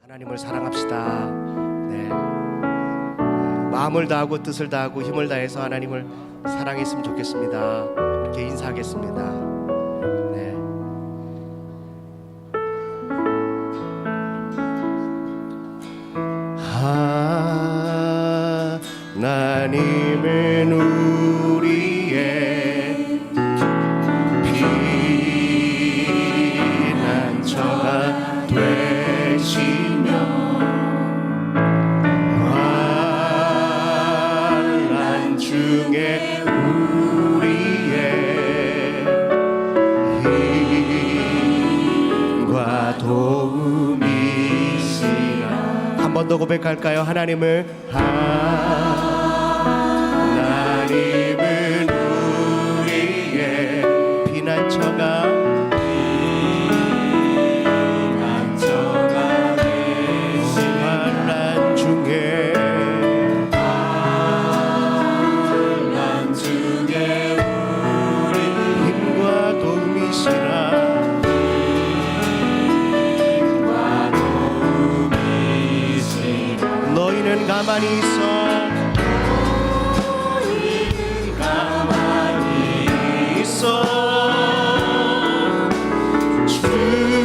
하나님을 사랑합시다. 네. 마음을 다하고 뜻을 다하고 힘을 다해서 하나님을 사랑했으면 좋겠습니다. 이렇게 인사하겠습니다. 네. 하나님은 우리의 피난처가 되시며 환난 중에 우리의 힘과 도움이시라. 한 번 더 고백할까요? 하나님은 우리의 피난처가 환난 중에 우리 힘과 도움이시라. 너희는 가만히 있어.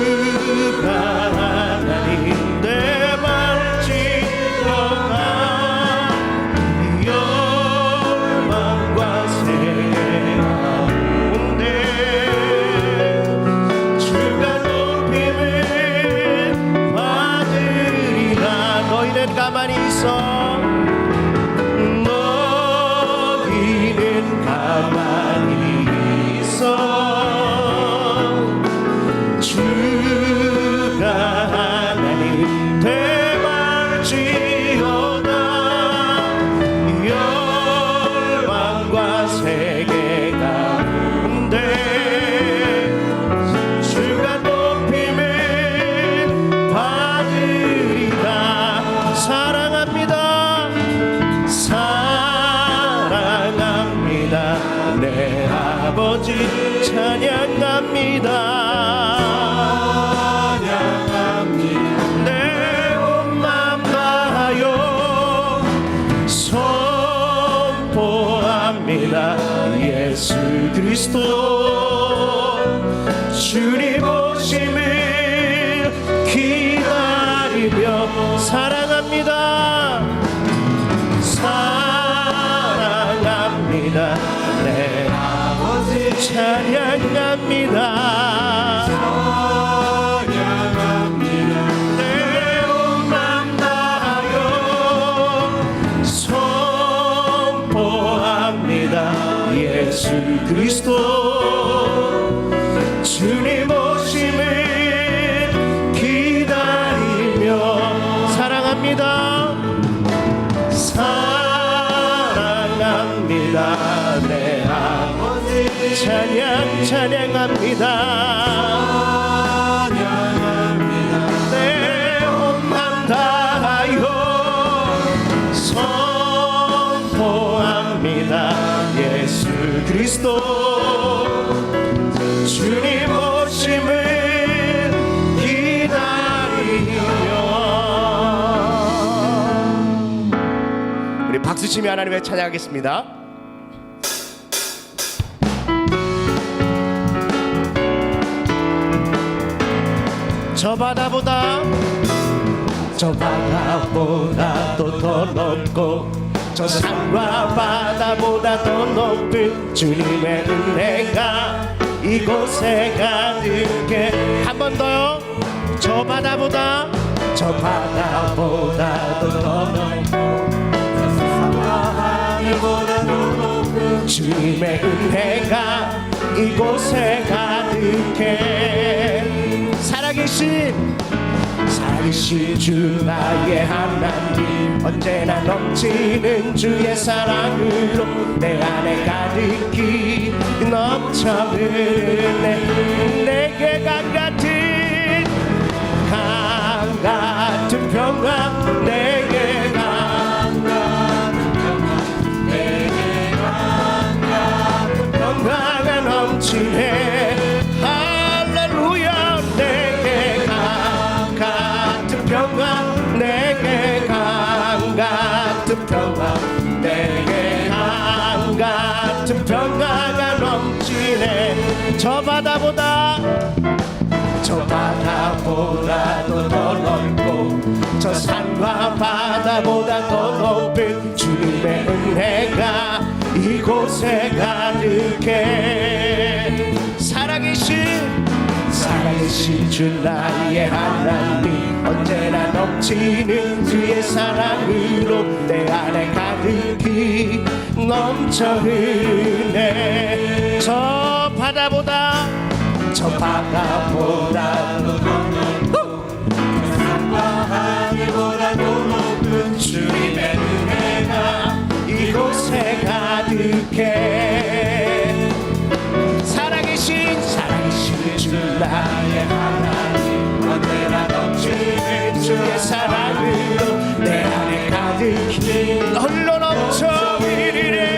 주가 하나님 내 발치러가 열망과 세계 가운데 주가 높임을 받으리라. 너희는 가만히 있어. 너희는 가만히 있어. 주가 하나님 대발지어다. 열방과 세계 가운데 주가 높임을 받으리라. 사랑합니다. 사랑합니다. 내 아버지 찬양합니다. 예수 그리스도 주님 오심을 기다리며 사랑합니다. 사랑합니다. 내 아버지 찬양합니다. 예수 그리스도 주님 오심을 기다리며 사랑합니다. 사랑합니다. 내 아버지 찬양합니다. 내 온맘 다하여 선포합니다. 예수 그리스도 주님 오심을 기다리며. 우리 박수치며 하나님을 찬양하겠습니다. 저 바다보다도 더 높고 저 산과 바다보다 더 높은 주님의 은혜가 이곳에 가득해. 한 번 더요. 저 바다보다도 더 높고 저 산과 하늘보다 더 높은 주님의 은혜가 이곳에 가득해. 살아계신 주 나의 하나님 언제나 넘치는 주의 사랑으로 내 안에 가득히 넘쳐 흐르네. 내게 강 같은 평강 내게 강 같은 평강가 넘치네. 할렐루야. 내게 강 같은 평강 평강 내게 강 같은 평강 내게 강 같은 평강가 넘치네 저 바다보다도 더 넓고 저 산과 바다보다 더 높은 주님의 은혜가 이곳에 가득해 살아계신 주 나의 하나님 언제나 넘치는 주의 사랑으로 내 안에 가득히 넘쳐 흐르네 저 바다보다도 더 넓고 산과 하늘보다도 높은 주님의 은혜가 이곳에 가득해 살아계신 주 나의 하나님 언제나 넘치는 주의 사랑으로 내 안에 가득히 홀로 넘쳐 흐르네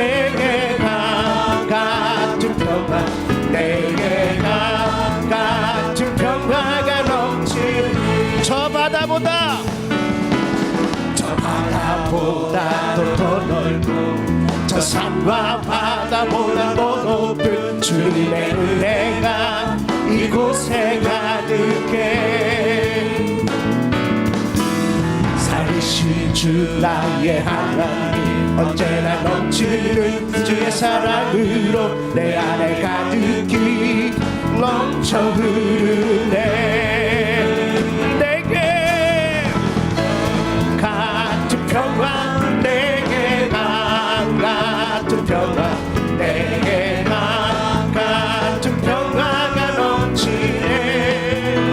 내게 강 같은 평강 내게 강 같은 평강가 넘치는 저 바다보다도 더 넓고 저 산과 바다보다 더 높은 주님의 은혜가 이곳에 가득해 살리신 주 나의 하나님 언제나 넘치는 주의 사랑으로 내 안에 가득히 넘쳐 흐르네 내게 같은 평강 내게 강 같은 평강 내게 강 같은 평강가 넘치네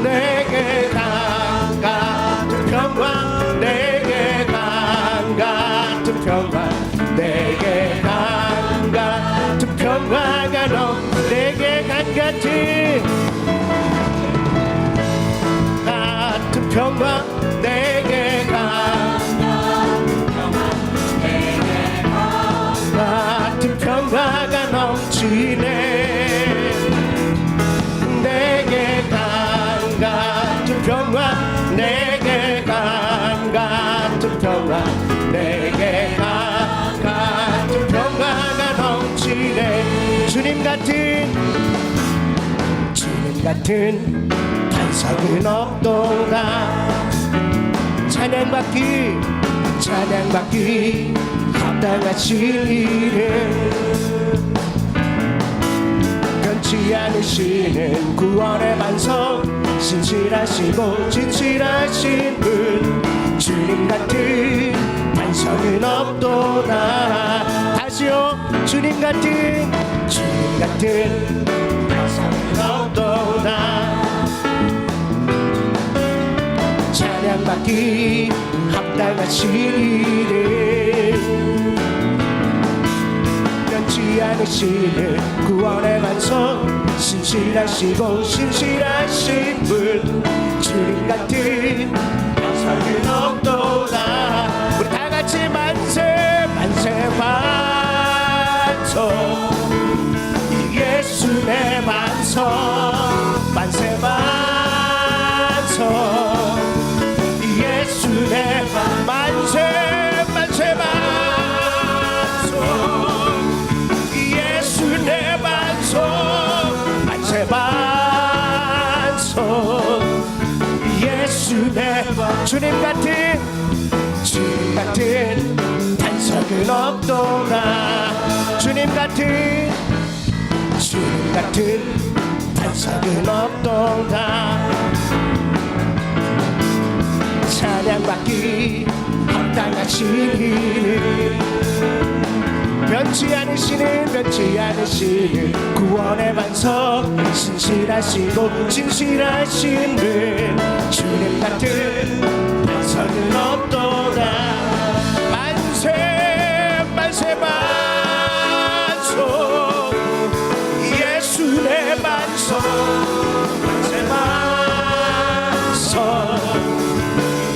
내게 강 같은 평강 내게 강 같은 평강 내게 강 같은 평강가 내게 강 같은 평강 내게 같은 평강가 넘치네 내게 강 같은 평강 내게 강 같은 평강 내게 강 같은 평강가 넘치네 주님 같은 반석은 없도다 찬양받기 합당하신 이름 변치 않으시는 구원의 반석 신실하시고 진실하신 분 주님 같은 반석은 없도다 다시요 주님 같은 반석은 없도다 찬양받기 합당하신 이름 변치 않으시는 구원의 반석 신실하시고 신실하신 분 주님 같은 반석은 없도다 우리 다같이 만세 반석 예수의 반석 만세 반석 예수의 만세 반석 예수의 반석 만세 반석 예수의 주님 같은 반석은 없도다 주님 같은 같은 반석은 없도다. 찬양받기 합당하신 이는 변치 않으시는 구원의 반석, 신실하시고 진실하신 분, 주님 같은 반석은 없도다. 만세 만세 반석, 예수 내 반석, 만세 반석,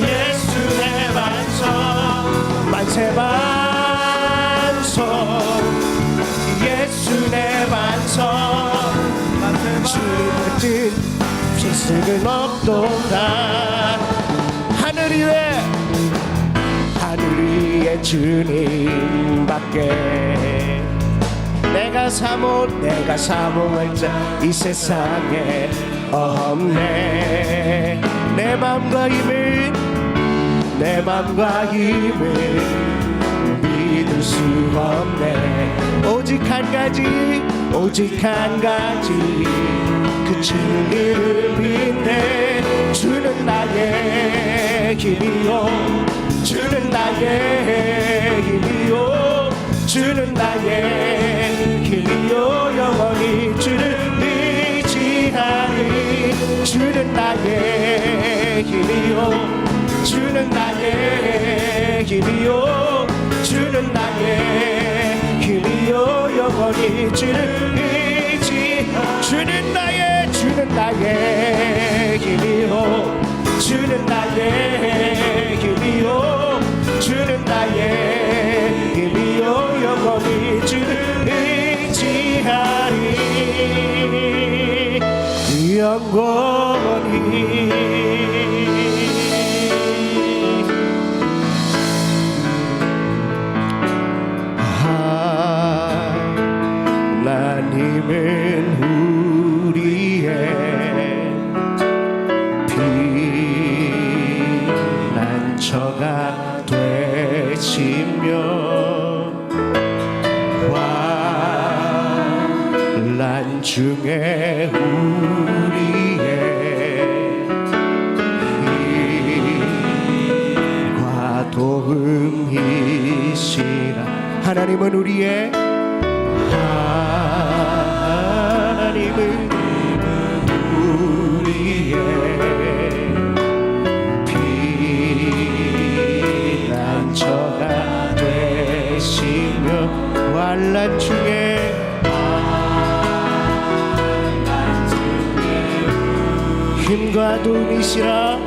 예수 내 반석, 만세 반석, 예수 내 반석, 주님 같은 필승은 없도다. 하늘 위에 주님밖에 내가 사모할 자 이 세상에 없네. 내 맘과 힘을 믿을 수 없네. 오직 한 가지 그 진리를 믿네. 주는 나의 힘이요, 주는 나의 힘이요, 주는 나의 힘이요. 영원히 주를 의지하리. 주는 나의 힘이요, 주는 나의 힘이요, 주는 나의 힘이요. 영원히 주를 의지. 주는 나의 힘이요, 주는 나의 힘이요, 주는 나의 힘이요. 영원히 주를 의지하리. 영원히. 하나님은 우리의 피난처가 되시며 환난 중에 우리의 힘과 도움이시라. 하나님은 우리의 피난처가 되시며 환난 중에 힘과 도움이시라.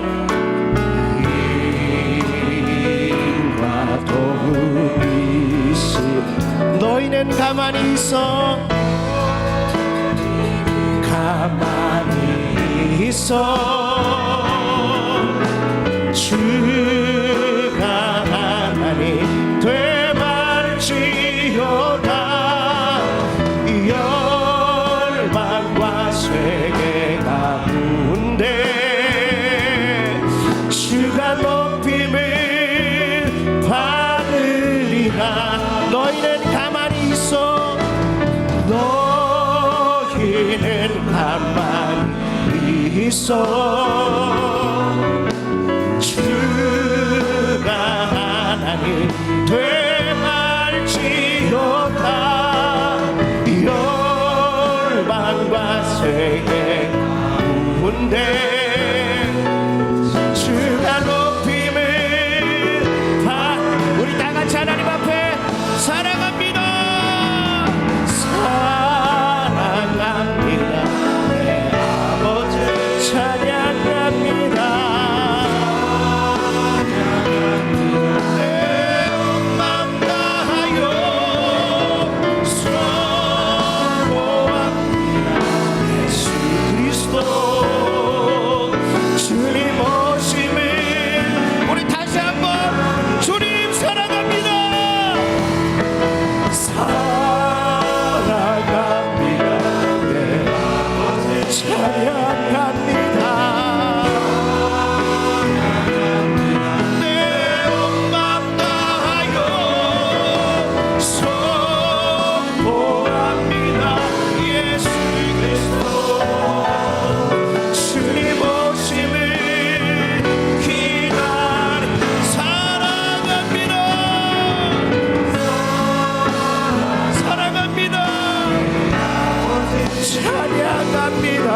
힘과 도움이시라. 너희는 가만히 있어, 가만히 있어. 주가 하나님 되말지어다. 열방과 세계 가운데 주가 높임을 받으리라. 너희는 가만히 있어, 너희는 가만히 있어. 주가 하나님 되말지어다. 열방과 세계 가운데 주가 높임을 받. 우리 다 같이 하나님 앞에 사랑합니다, 사랑합니다, 내 아버지 찬양합니다. 내 맘 다하여 선포합니다. 예수 그리스도 주님 오심을. 우리 다시 한번 주님 사랑합니다, 사랑합니다, 내 아버지 찬양합니다. 내 온 맘 다하여 선포합니다. 예수 찬양합니다.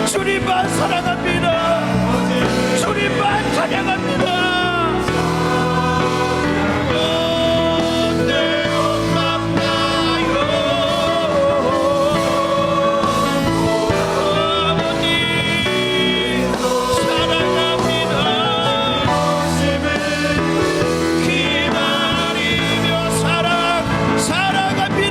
주님만 사랑합니다. 주님만 찬양합니다. 내 엄마 나요 아버님 사랑합니다. 기다리며 사랑합니다.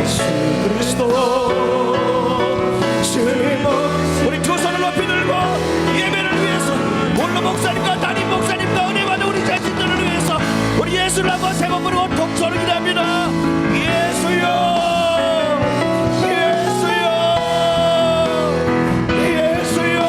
예수 그리스도 주님, 우리 두 손을 높이 들고 예배를 위해서 홀로 목사님과 담임 목사님과 은혜 받은 우리 자신들을 위해서 우리 예수를 한번 세 번 부르고 독소를 기도합니다. 예수여 예수여 예수여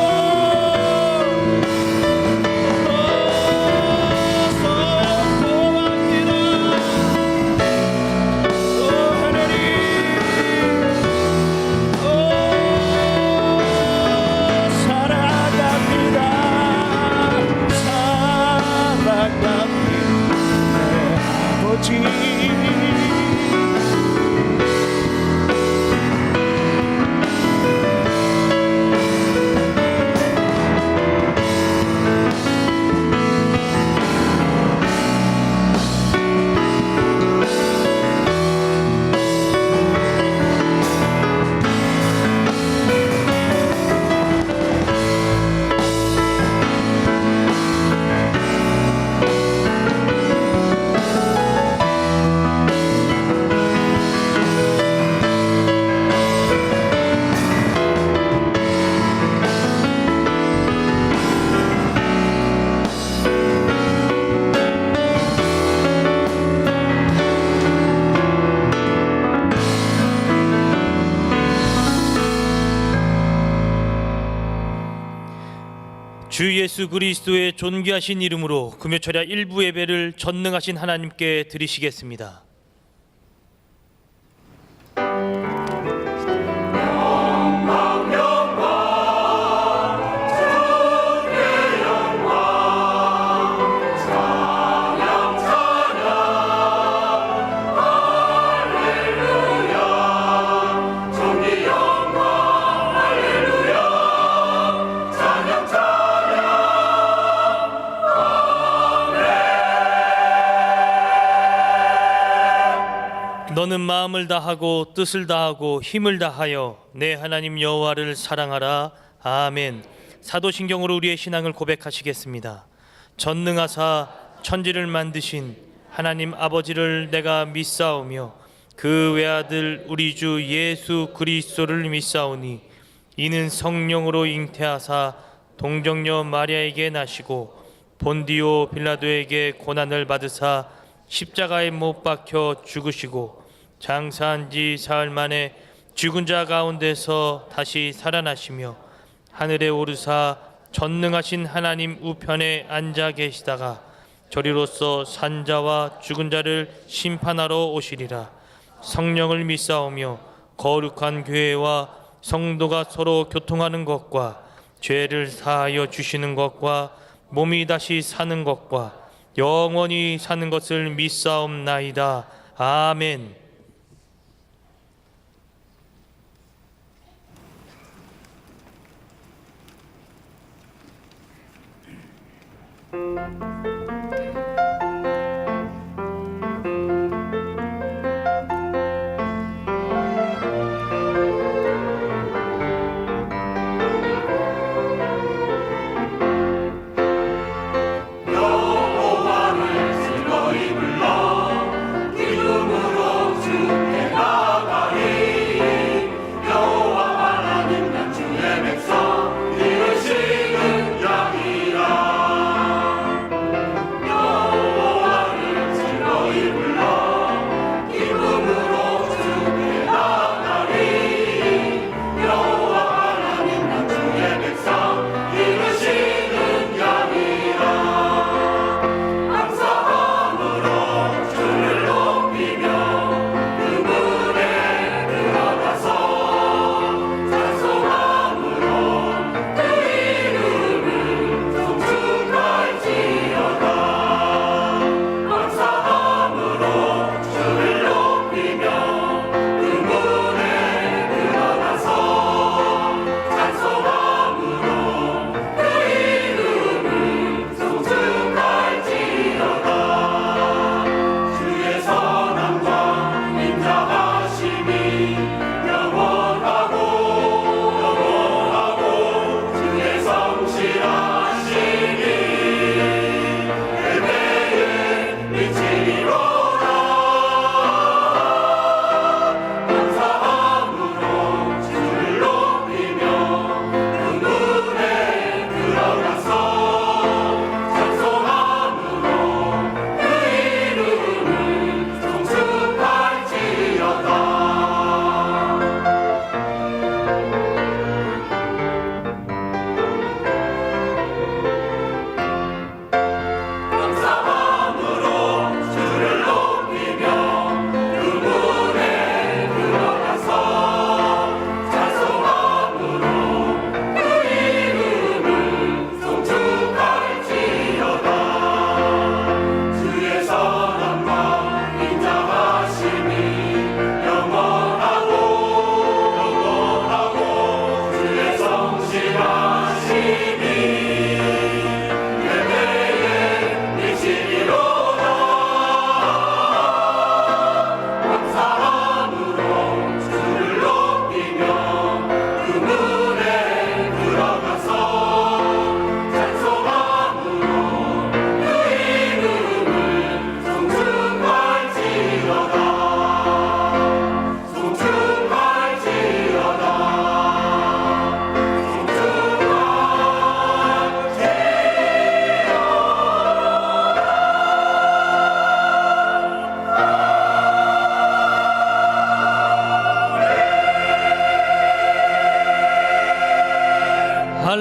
주 예수 그리스도의 존귀하신 이름으로 금요철야 일부 예배를 전능하신 하나님께 드리시겠습니다. 너는 마음을 다하고 뜻을 다하고 힘을 다하여 내 하나님 여호와를 사랑하라. 아멘. 사도신경으로 우리의 신앙을 고백하시겠습니다. 전능하사 천지를 만드신 하나님 아버지를 내가 믿사오며 그 외아들 우리 주 예수 그리스도를 믿사오니 이는 성령으로 잉태하사 동정녀 마리아에게 나시고 본디오 빌라도에게 고난을 받으사 십자가에 못 박혀 죽으시고 장사한 지 사흘 만에 죽은 자 가운데서 다시 살아나시며 하늘에 오르사 전능하신 하나님 우편에 앉아 계시다가 저리로서 산자와 죽은 자를 심판하러 오시리라. 성령을 믿사오며 거룩한 교회와 성도가 서로 교통하는 것과 죄를 사하여 주시는 것과 몸이 다시 사는 것과 영원히 사는 것을 믿사옵나이다. 아멘. 여호와 하나님 난 주의 백성 이루시는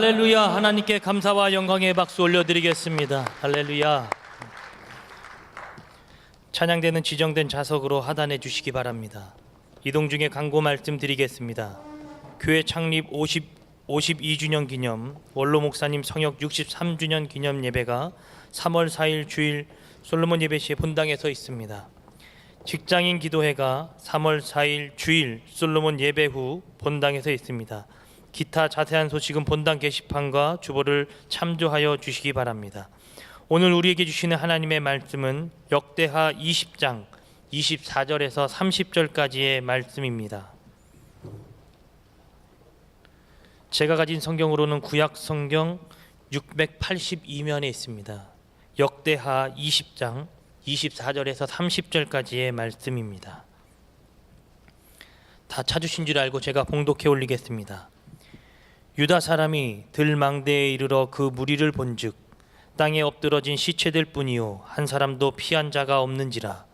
할렐루야. 하나님께 감사와 영광의 박수 올려드리겠습니다. 할렐루야. 찬양대는 지정된 좌석으로 하단해 주시기 바랍니다. 이동 중에 광고 말씀드리겠습니다. 교회 창립 52주년 기념, 원로 목사님 성역 63주년 기념 예배가 3월 4일 주일 솔로몬 예배시에 본당에서 있습니다. 직장인 기도회가 3월 4일 주일 솔로몬 예배 후 본당에서 있습니다. 기타 자세한 소식은 본당 게시판과 주보를 참조하여 주시기 바랍니다. 오늘 우리에게 주시는 하나님의 말씀은 역대하 20장 24절에서 30절까지의 말씀입니다. 제가 가진 성경으로는 구약 성경 682면에 있습니다. 역대하 20장 24절에서 30절까지의 말씀입니다. 다 찾으신 줄 알고 제가 봉독해 올리겠습니다. 유다 사람이 들망대에 이르러 그 무리를 본즉 땅에 엎드러진 시체들 뿐이요 한 사람도 피한 자가 없는지라.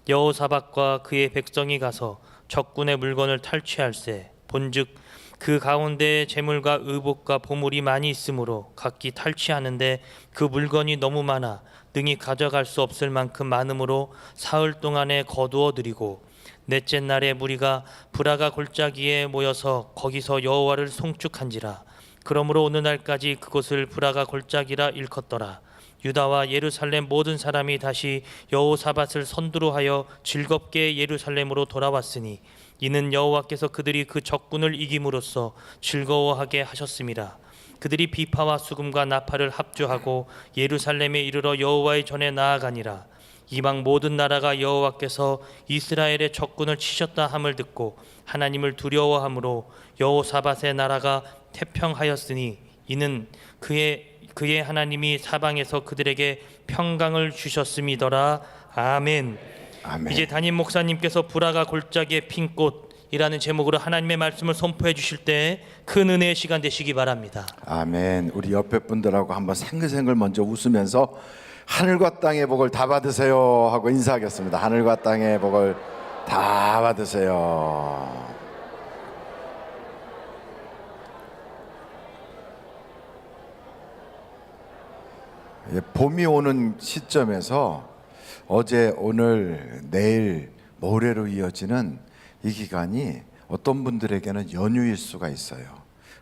여호사밧과 그의 백성이 가서 적군의 물건을 탈취할세 본즉 그 가운데에 재물과 의복과 보물이 많이 있으므로 각기 탈취하는데 그 물건이 너무 많아 능히 가져갈 수 없을 만큼 많으므로 사흘 동안에 거두어 드리고 넷째 날에 무리가 브라가 골짜기에 모여서 거기서 여호와를 송축한지라. 그러므로 오늘 날까지 그곳을 브라가 골짜기라 일컫더라. 유다와 예루살렘 모든 사람이 다시 여호사밧을 선두로 하여 즐겁게 예루살렘으로 돌아왔으니 이는 여호와께서 그들이 그 적군을 이김으로써 즐거워하게 하셨음이라. 그들이 비파와 수금과 나팔을 합주하고 예루살렘에 이르러 여호와의 전에 나아가니라. 이방 모든 나라가 여호와께서 이스라엘의 적군을 치셨다 함을 듣고 하나님을 두려워함으로 여호사밧의 나라가 태평하였으니 이는 그의 하나님이 사방에서 그들에게 평강을 주셨음이더라. 아멘. 아멘. 이제 담임 목사님께서 브라가 골짜기의 핀 꽃이라는 제목으로 하나님의 말씀을 선포해 주실 때 큰 은혜의 시간 되시기 바랍니다. 아멘. 우리 옆에 분들하고 한번 생글생글 먼저 웃으면서 하늘과 땅의 복을 다 받으세요 하고 인사하겠습니다. 하늘과 땅의 복을 다 받으세요. 봄이 오는 시점에서 어제, 오늘, 내일, 모레로 이어지는 이 기간이 어떤 분들에게는 연휴일 수가 있어요.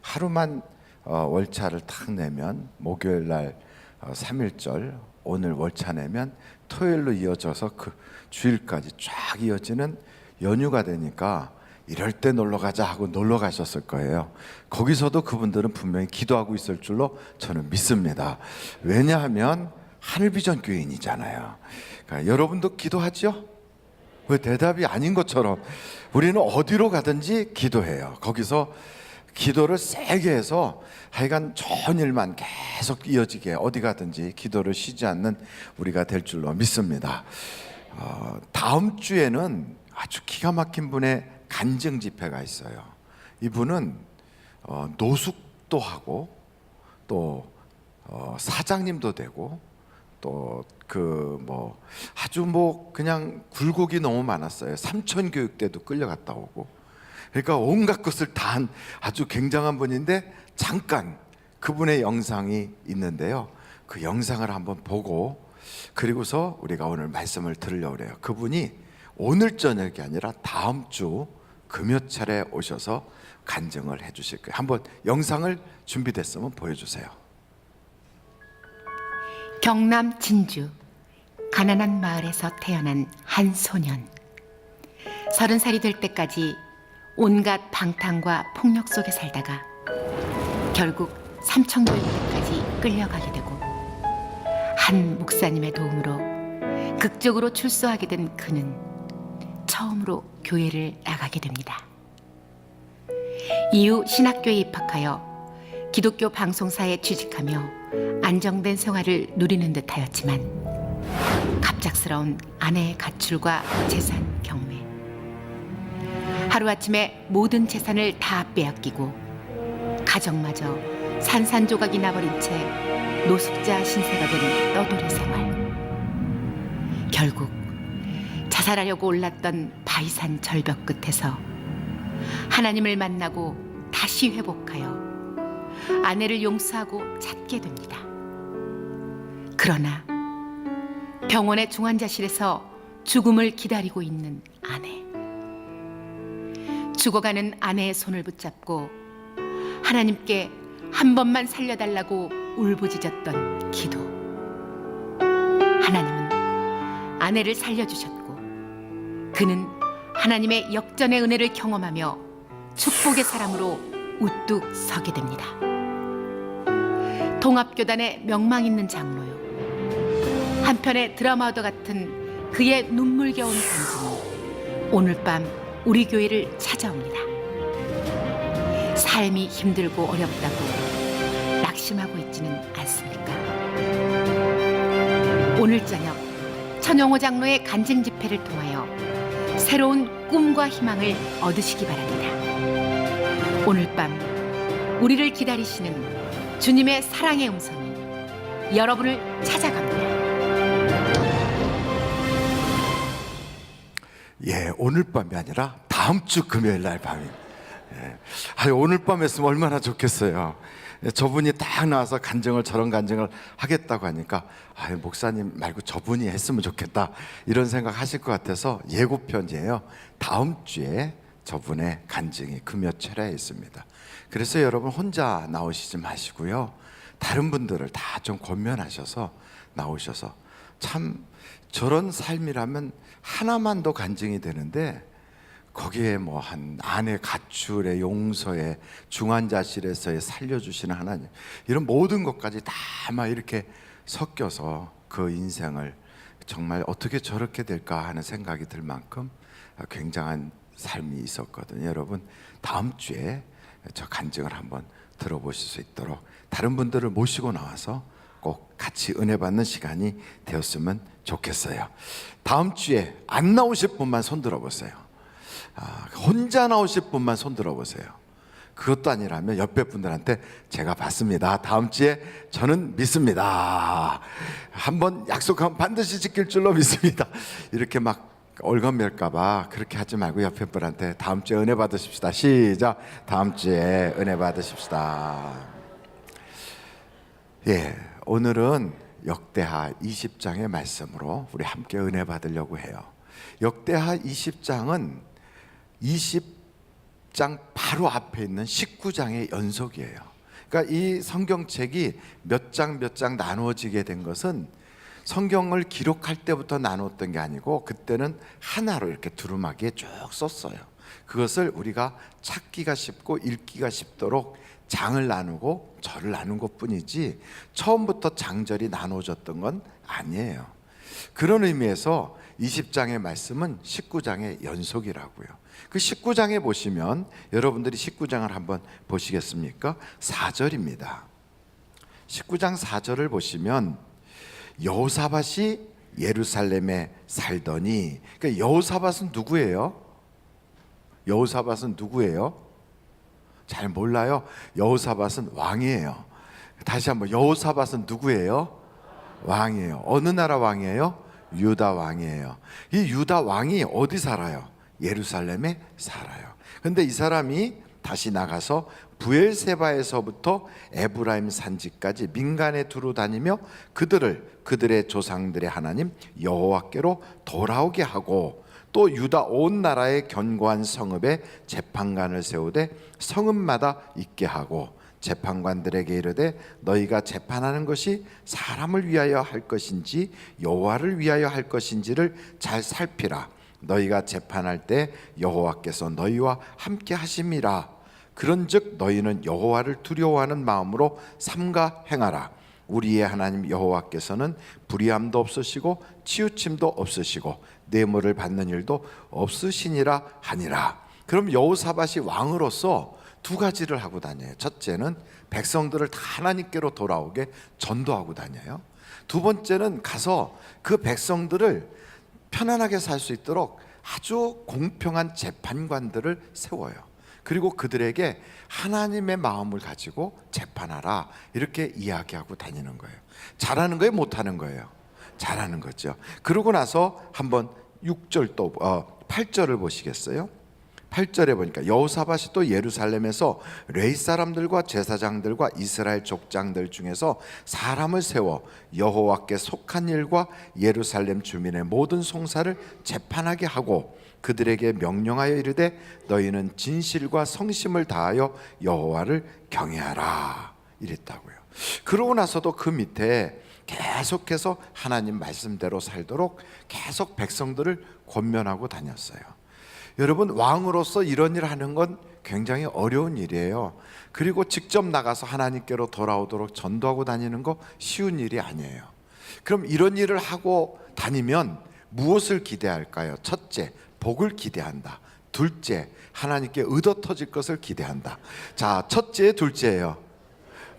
하루만 월차를 탁 내면 목요일 날 3일절, 오늘 월차 내면 토요일로 이어져서 그 주일까지 쫙 이어지는 연휴가 되니까 이럴 때 놀러 가자 하고 놀러 가셨을 거예요. 거기서도 그분들은 분명히 기도하고 있을 줄로 저는 믿습니다. 왜냐하면 하늘비전 교인이잖아요. 그러니까 여러분도 기도하죠? 왜 대답이 아닌 것처럼 우리는 어디로 가든지 기도해요. 거기서 기도를 세게 해서 하여간 좋은 일만 계속 이어지게 어디 가든지 기도를 쉬지 않는 우리가 될 줄로 믿습니다. 다음 주에는 아주 기가 막힌 분의 간증 집회가 있어요. 이분은 노숙도 하고 또 사장님도 되고 또 아주 그냥 굴곡이 너무 많았어요. 삼천교육대도 끌려갔다 오고, 그러니까 온갖 것을 다 한 아주 굉장한 분인데 잠깐 그분의 영상이 있는데요. 그 영상을 한번 보고 그리고서 우리가 오늘 말씀을 들으려고 해요. 그분이 오늘 저녁이 아니라 다음 주 금요철에 오셔서 간증을 해주실 거예요. 한번 영상을 준비됐으면 보여주세요. 경남 진주 가난한 마을에서 태어난 한 소년. 30살이 될 때까지 온갖 방탕과 폭력 속에 살다가 결국 삼천교육까지 끌려가게 되고 한 목사님의 도움으로 극적으로 출소하게 된 그는 처음으로 교회를 나가게 됩니다. 이후 신학교에 입학하여 기독교 방송사에 취직하며 안정된 생활을 누리는 듯하였지만 갑작스러운 아내의 가출과 재산 경매, 하루아침에 모든 재산을 다 빼앗기고 가정마저 산산조각이 나버린 채 노숙자 신세가 된 떠돌이 생활. 결국 자살하려고 올랐던 바위산 절벽 끝에서 하나님을 만나고 다시 회복하여 아내를 용서하고 찾게 됩니다. 그러나 병원의 중환자실에서 죽음을 기다리고 있는 아내. 죽어가는 아내의 손을 붙잡고 하나님께 한 번만 살려달라고 울부짖었던 기도. 하나님은 아내를 살려주셨고 그는 하나님의 역전의 은혜를 경험하며 축복의 사람으로 우뚝 서게 됩니다. 통합교단의 명망 있는 장로요. 한편의 드라마와도 같은 그의 눈물겨운 간증이 오늘 밤 우리 교회를 찾아옵니다. 삶이 힘들고 어렵다고 낙심하고 있지는 않습니까? 오늘 저녁 천영호 장로의 간증 집회를 통하여 새로운 꿈과 희망을 얻으시기 바랍니다. 오늘 밤 우리를 기다리시는 주님의 사랑의 음성이 여러분을 찾아갑니다. 예, 오늘 밤이 아니라 다음 주 금요일 날 밤이. 예. 아유, 오늘 밤 했으면 얼마나 좋겠어요. 예, 저분이 딱 나와서 간증을 저런 간증을 하겠다고 하니까 아유, 목사님 말고 저분이 했으면 좋겠다 이런 생각 하실 것 같아서 예고편이에요. 다음 주에 저분의 간증이 금요철에 있습니다. 그래서 여러분 혼자 나오시지 마시고요. 다른 분들을 다 좀 권면하셔서 나오셔서 참 저런 삶이라면 하나만 더 간증이 되는데 거기에 뭐 한 아내 가출의 용서에 중환자실에서의 살려주시는 하나님 이런 모든 것까지 다 막 이렇게 섞여서 그 인생을 정말 어떻게 저렇게 될까 하는 생각이 들 만큼 굉장한 삶이 있었거든요. 여러분 다음 주에 저 간증을 한번 들어보실 수 있도록 다른 분들을 모시고 나와서 꼭 같이 은혜 받는 시간이 되었으면 좋겠어요. 다음 주에 안 나오실 분만 손 들어보세요. 혼자 나오실 분만 손 들어보세요. 그것도 아니라면 옆에 분들한테 제가 받습니다. 다음 주에 저는 믿습니다. 한번 약속하면 반드시 지킬 줄로 믿습니다. 이렇게 막 올검멜까봐 그렇게 하지 말고 옆에 분한테 다음 주에 은혜 받으십시다. 시작. 다음 주에 은혜 받으십시다. 예, 오늘은 역대하 20장의 말씀으로 우리 함께 은혜 받으려고 해요. 역대하 20장은 20장 바로 앞에 있는 19장의 연속이에요. 그러니까 이 성경책이 몇 장 나누어지게 된 것은 성경을 기록할 때부터 나눴던 게 아니고 그때는 하나로 이렇게 두루마기에 쭉 썼어요. 그것을 우리가 찾기가 쉽고 읽기가 쉽도록 장을 나누고 절을 나눈 것뿐이지 처음부터 장절이 나눠졌던 건 아니에요. 그런 의미에서 20장의 말씀은 19장의 연속이라고요. 그 19장에 보시면 여러분들이 19장을 한번 보시겠습니까? 4절입니다. 19장 4절을 보시면 여호사밧이 예루살렘에 살더니, 그러니까 여호사밧은 누구예요? 여호사밧은 누구예요? 잘 몰라요. 여호사밧은 왕이에요. 다시 한번, 여호사밧은 누구예요? 왕이에요. 어느 나라 왕이에요? 유다 왕이에요. 이 유다 왕이 어디 살아요? 예루살렘에 살아요. 근데 이 사람이 다시 나가서 부엘세바에서부터 에브라임 산지까지 민간에 두루 다니며 그들의 조상들의 하나님 여호와께로 돌아오게 하고, 또 유다 온 나라의 견고한 성읍에 재판관을 세우되 성읍마다 있게 하고, 재판관들에게 이르되 너희가 재판하는 것이 사람을 위하여 할 것인지 여호와를 위하여 할 것인지를 잘 살피라. 너희가 재판할 때 여호와께서 너희와 함께 하심이라. 그런즉 너희는 여호와를 두려워하는 마음으로 삼가 행하라. 우리의 하나님 여호와께서는 불의함도 없으시고 치우침도 없으시고 뇌물을 받는 일도 없으시니라 하니라. 그럼 여호사밧이 왕으로서 두 가지를 하고 다녀요. 첫째는 백성들을 다 하나님께로 돌아오게 전도하고 다녀요. 두 번째는 가서 그 백성들을 편안하게 살 수 있도록 아주 공평한 재판관들을 세워요. 그리고 그들에게 하나님의 마음을 가지고 재판하라, 이렇게 이야기하고 다니는 거예요. 잘하는 거예요, 못하는 거예요? 잘하는 거죠. 그러고 나서 한번 6절 또 8절을 보시겠어요? 8절에 보니까 여호사밧이 또 예루살렘에서 레위 사람들과 제사장들과 이스라엘 족장들 중에서 사람을 세워 여호와께 속한 일과 예루살렘 주민의 모든 송사를 재판하게 하고 그들에게 명령하여 이르되 너희는 진실과 성심을 다하여 여호와를 경외하라 이랬다고요. 그러고 나서도 그 밑에 계속해서 하나님 말씀대로 살도록 계속 백성들을 권면하고 다녔어요. 여러분, 왕으로서 이런 일을 하는 건 굉장히 어려운 일이에요. 그리고 직접 나가서 하나님께로 돌아오도록 전도하고 다니는 거 쉬운 일이 아니에요. 그럼 이런 일을 하고 다니면 무엇을 기대할까요? 첫째, 복을 기대한다. 둘째, 하나님께 의도 터질 것을 기대한다. 자, 첫째, 둘째예요.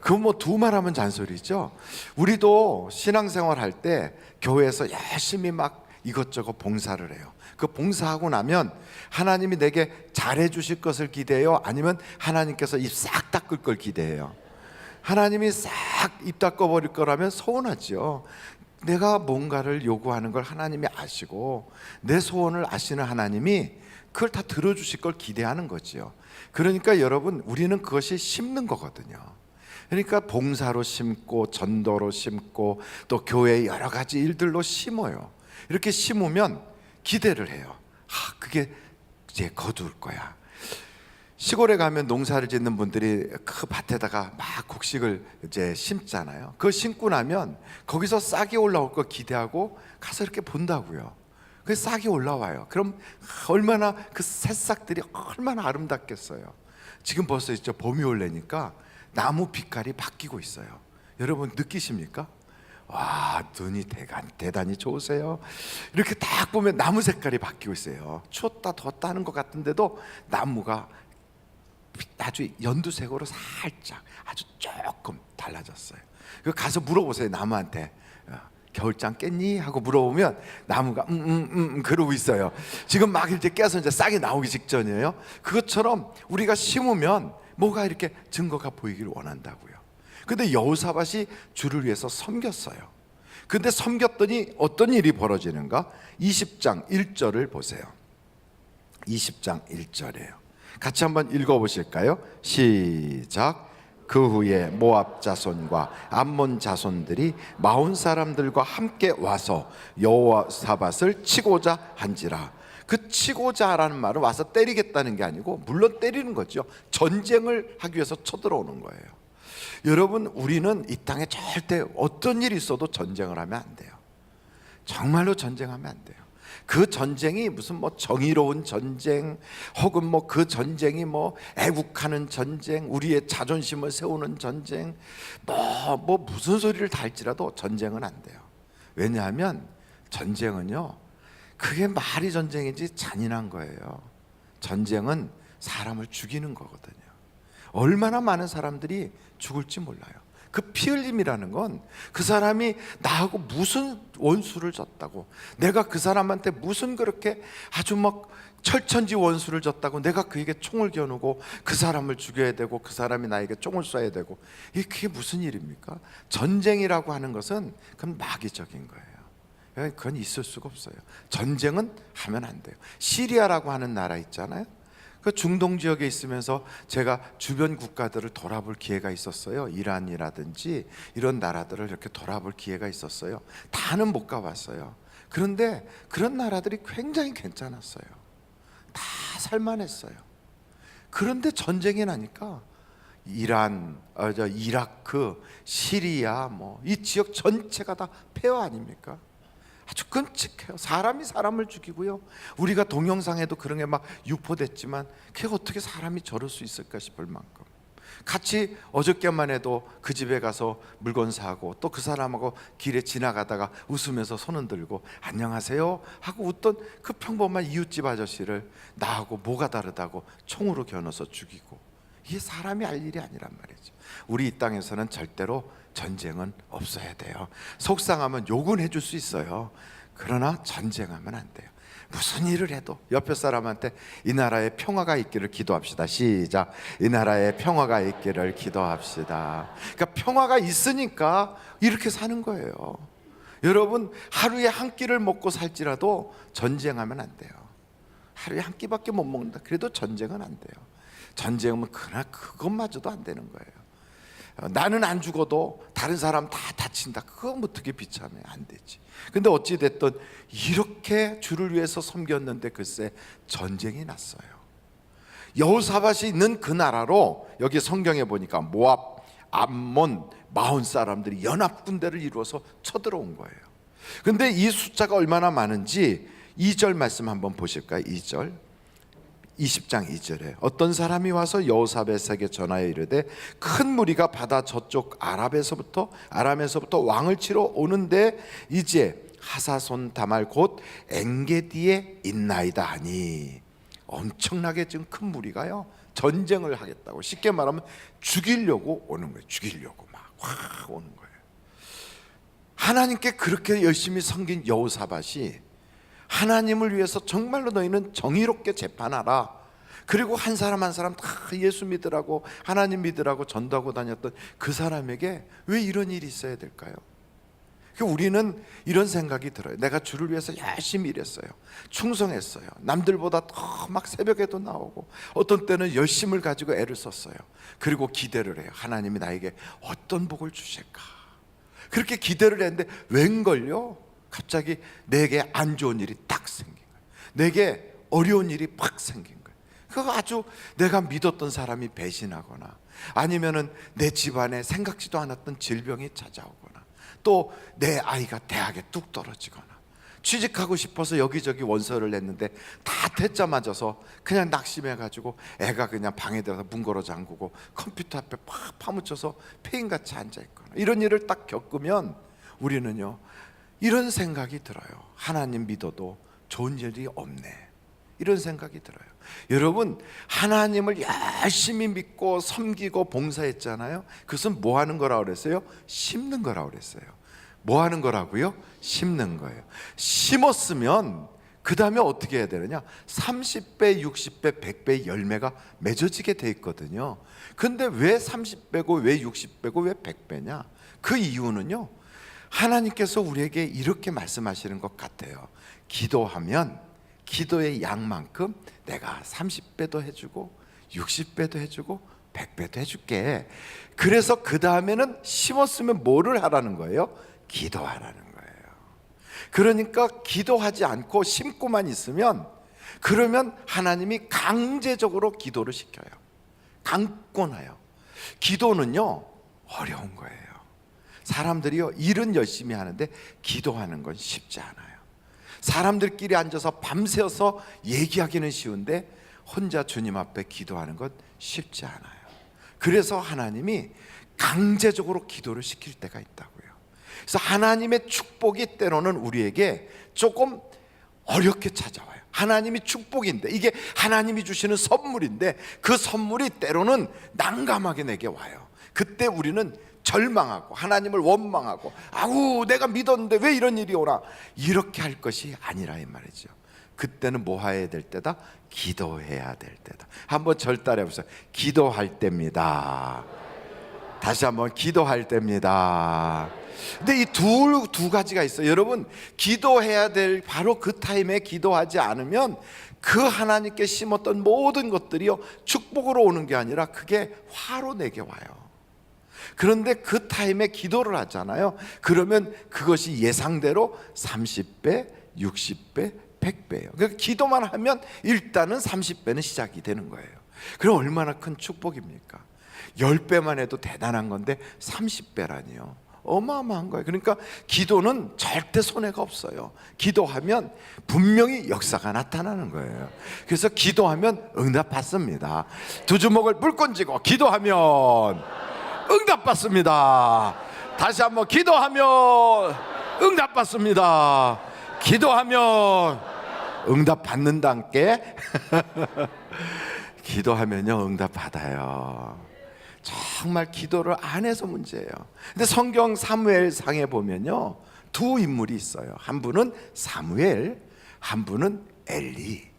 그건 뭐 두 말하면 잔소리죠. 우리도 신앙생활 할 때 교회에서 열심히 막 이것저것 봉사를 해요. 그 봉사하고 나면 하나님이 내게 잘해 주실 것을 기대해요? 아니면 하나님께서 입 싹 닦을 걸 기대해요? 하나님이 싹 입 닦아버릴 거라면 서운하죠. 내가 뭔가를 요구하는 걸 하나님이 아시고 내 소원을 아시는 하나님이 그걸 다 들어주실 걸 기대하는 거지요. 그러니까 여러분, 우리는 그것이 심는 거거든요. 그러니까 봉사로 심고 전도로 심고 또 교회의 여러 가지 일들로 심어요. 이렇게 심으면 기대를 해요. 그게 이제 거둘 거야. 시골에 가면 농사를 짓는 분들이 그 밭에다가 막 곡식을 이제 심잖아요. 그거 심고 나면 거기서 싹이 올라올 거 기대하고 가서 이렇게 본다고요. 그 싹이 올라와요. 그럼 얼마나 그 새싹들이 얼마나 아름답겠어요. 지금 벌써 있죠, 봄이 올래니까 나무 빛깔이 바뀌고 있어요. 여러분 느끼십니까? 와, 눈이 대단히 좋으세요. 이렇게 딱 보면 나무 색깔이 바뀌고 있어요. 추웠다 덥다 하는 것 같은데도 나무가 아주 연두색으로 살짝 아주 조금 달라졌어요. 가서 물어보세요, 나무한테. 겨울잠 깼니? 하고 물어보면 나무가 그러고 있어요. 지금 막 이제 깨서 이제 싹이 나오기 직전이에요. 그것처럼 우리가 심으면 뭐가 이렇게 증거가 보이기를 원한다고요. 근데 여호사밧이 주를 위해서 섬겼어요. 근데 섬겼더니 어떤 일이 벌어지는가? 20장 1절을 보세요. 20장 1절이에요. 같이 한번 읽어보실까요? 시작. 그 후에 모압 자손과 암몬 자손들이 마온 사람들과 함께 와서 여호사밧을 치고자 한지라. 그 치고자라는 말은 와서 때리겠다는 게 아니고, 물론 때리는 거죠. 전쟁을 하기 위해서 쳐들어오는 거예요. 여러분, 우리는 이 땅에 절대 어떤 일이 있어도 전쟁을 하면 안 돼요. 정말로 전쟁하면 안 돼요. 그 전쟁이 무슨 뭐 정의로운 전쟁, 혹은 뭐 그 전쟁이 뭐 애국하는 전쟁, 우리의 자존심을 세우는 전쟁, 뭐 무슨 소리를 다 할지라도 전쟁은 안 돼요. 왜냐하면 전쟁은요, 그게 말이 전쟁이지 잔인한 거예요. 전쟁은 사람을 죽이는 거거든요. 얼마나 많은 사람들이 죽을지 몰라요. 그 피 흘림이라는 건 그 사람이 나하고 무슨 원수를 졌다고, 내가 그 사람한테 무슨 그렇게 아주 막 철천지 원수를 졌다고 내가 그에게 총을 겨누고 그 사람을 죽여야 되고 그 사람이 나에게 총을 쏴야 되고, 그게 무슨 일입니까? 전쟁이라고 하는 것은 그건 마귀적인 거예요. 그건 있을 수가 없어요. 전쟁은 하면 안 돼요. 시리아라고 하는 나라 있잖아요. 그 중동 지역에 있으면서 제가 주변 국가들을 돌아볼 기회가 있었어요. 이란이라든지 이런 나라들을 이렇게 돌아볼 기회가 있었어요. 다는 못 가봤어요. 그런데 그런 나라들이 굉장히 괜찮았어요. 다 살만했어요. 그런데 전쟁이 나니까 이란, 이라크, 시리아 이 지역 전체가 다 폐허 아닙니까? 아주 끔찍해요. 사람이 사람을 죽이고요. 우리가 동영상에도 그런 게 막 유포됐지만 그게 어떻게 사람이 저럴 수 있을까 싶을 만큼. 같이 어저께만 해도 그 집에 가서 물건 사고 또 그 사람하고 길에 지나가다가 웃으면서 손 들고 안녕하세요 하고 웃던 그 평범한 이웃집 아저씨를 나하고 뭐가 다르다고 총으로 겨눠서 죽이고, 이게 사람이 할 일이 아니란 말이죠. 우리 이 땅에서는 절대로 전쟁은 없어야 돼요. 속상하면 욕은 해줄 수 있어요. 그러나 전쟁하면 안 돼요. 무슨 일을 해도 옆에 사람한테 이 나라에 평화가 있기를 기도합시다. 시작. 이 나라에 평화가 있기를 기도합시다. 그러니까 평화가 있으니까 이렇게 사는 거예요. 여러분, 하루에 한 끼를 먹고 살지라도 전쟁하면 안 돼요. 하루에 한 끼밖에 못 먹는다. 그래도 전쟁은 안 돼요. 전쟁은 그러나 그것마저도 안 되는 거예요. 나는 안 죽어도 다른 사람 다 다친다. 그거 어떻게 비참해. 안 되지. 근데 어찌 됐든 이렇게 주를 위해서 섬겼는데 글쎄 전쟁이 났어요. 여호사밧이 있는 그 나라로 여기 성경에 보니까 모압, 암몬, 마온 사람들이 연합군대를 이루어서 쳐들어온 거예요. 근데 이 숫자가 얼마나 많은지 2절 말씀 한번 보실까요? 2절 20장 2절에 어떤 사람이 와서 여호사밧에게 전하여 이르되 큰 무리가 바다 저쪽 아람에서부터 왕을 치러 오는데 이제 하사손 다말 곧 엔게디에 있나이다 하니, 엄청나게 지금 큰 무리가요 전쟁을 하겠다고, 쉽게 말하면 죽이려고 오는 거예요. 죽이려고 막 확 오는 거예요. 하나님께 그렇게 열심히 섬긴 여호사밧이 하나님을 위해서 정말로 너희는 정의롭게 재판하라, 그리고 한 사람 한 사람 다 예수 믿으라고 하나님 믿으라고 전도하고 다녔던 그 사람에게 왜 이런 일이 있어야 될까요? 우리는 이런 생각이 들어요. 내가 주를 위해서 열심히 일했어요. 충성했어요. 남들보다 더 막 새벽에도 나오고 어떤 때는 열심을 가지고 애를 썼어요. 그리고 기대를 해요. 하나님이 나에게 어떤 복을 주실까? 그렇게 기대를 했는데 웬걸요? 갑자기 내게 안 좋은 일이 딱 생긴 거예요. 내게 어려운 일이 팍 생긴 거예요. 그거 아주 내가 믿었던 사람이 배신하거나 아니면은 내 집안에 생각지도 않았던 질병이 찾아오거나 또 내 아이가 대학에 뚝 떨어지거나 취직하고 싶어서 여기저기 원서를 냈는데 다 퇴짜 맞아서 그냥 낙심해가지고 애가 그냥 방에 들어가서 문 걸어 잠그고 컴퓨터 앞에 팍 파묻혀서 폐인같이 앉아있거나 이런 일을 딱 겪으면 우리는요 이런 생각이 들어요. 하나님 믿어도 좋은 일이 없네, 이런 생각이 들어요. 여러분, 하나님을 열심히 믿고 섬기고 봉사했잖아요. 그것은 뭐 하는 거라고 그랬어요? 심는 거라고 그랬어요. 뭐 하는 거라고요? 심는 거예요. 심었으면 그 다음에 어떻게 해야 되느냐? 30배, 60배, 100배의 열매가 맺어지게 돼 있거든요. 근데 왜 30배고 왜 60배고 왜 100배냐? 그 이유는요, 하나님께서 우리에게 이렇게 말씀하시는 것 같아요. 기도하면 기도의 양만큼 내가 30배도 해주고 60배도 해주고 100배도 해줄게. 그래서 그 다음에는 심었으면 뭐를 하라는 거예요? 기도하라는 거예요. 그러니까 기도하지 않고 심고만 있으면 그러면 하나님이 강제적으로 기도를 시켜요. 강권해요. 기도는요 어려운 거예요. 사람들이요 일은 열심히 하는데 기도하는 건 쉽지 않아요. 사람들끼리 앉아서 밤새워서 얘기하기는 쉬운데 혼자 주님 앞에 기도하는 건 쉽지 않아요. 그래서 하나님이 강제적으로 기도를 시킬 때가 있다고요. 그래서 하나님의 축복이 때로는 우리에게 조금 어렵게 찾아와요. 하나님이 축복인데 이게 하나님이 주시는 선물인데 그 선물이 때로는 난감하게 내게 와요. 그때 우리는 절망하고 하나님을 원망하고 아우 내가 믿었는데 왜 이런 일이 오나, 이렇게 할 것이 아니라 이 말이죠. 그때는 뭐 해야 될 때다? 기도해야 될 때다. 한번 절 따라해 보세요. 기도할 때입니다. 다시 한번 기도할 때입니다. 근데 이 두 가지가 있어요. 여러분, 기도해야 될 바로 그 타임에 기도하지 않으면 그 하나님께 심었던 모든 것들이요 축복으로 오는 게 아니라 그게 화로 내게 와요. 그런데 그 타임에 기도를 하잖아요. 그러면 그것이 예상대로 30배, 60배, 100배예요. 그러니까 기도만 하면 일단은 30배는 시작이 되는 거예요. 그럼 얼마나 큰 축복입니까? 10배만 해도 대단한 건데 30배라니요. 어마어마한 거예요. 그러니까 기도는 절대 손해가 없어요. 기도하면 분명히 역사가 나타나는 거예요. 그래서 기도하면 응답받습니다. 두 주먹을 불끈 쥐고 기도하면 응답받습니다. 다시 한번 기도하면 응답받습니다. 기도하면 응답받는다께. 기도하면요 응답받아요. 정말 기도를 안 해서 문제예요. 근데 성경 사무엘상에 보면요 두 인물이 있어요. 한 분은 사무엘, 한 분은 엘리.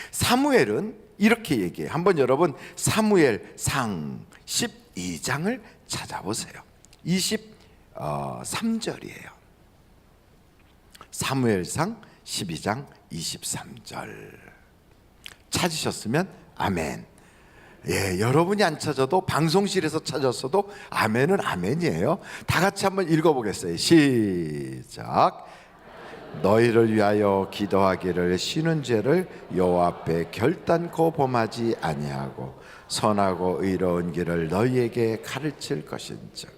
사무엘은 이렇게 얘기해요. 한번 여러분 사무엘상 12장을 찾아보세요. 23절이에요. 사무엘상 12장 23절. 찾으셨으면 아멘. 예, 여러분이 안 찾아도 방송실에서 찾았어도 아멘은 아멘이에요. 다 같이 한번 읽어보겠어요. 시작. 너희를 위하여 기도하기를 쉬는 죄를 여호와 앞에 결단코 범하지 아니하고 선하고 의로운 길을 너희에게 가르칠 것인즉.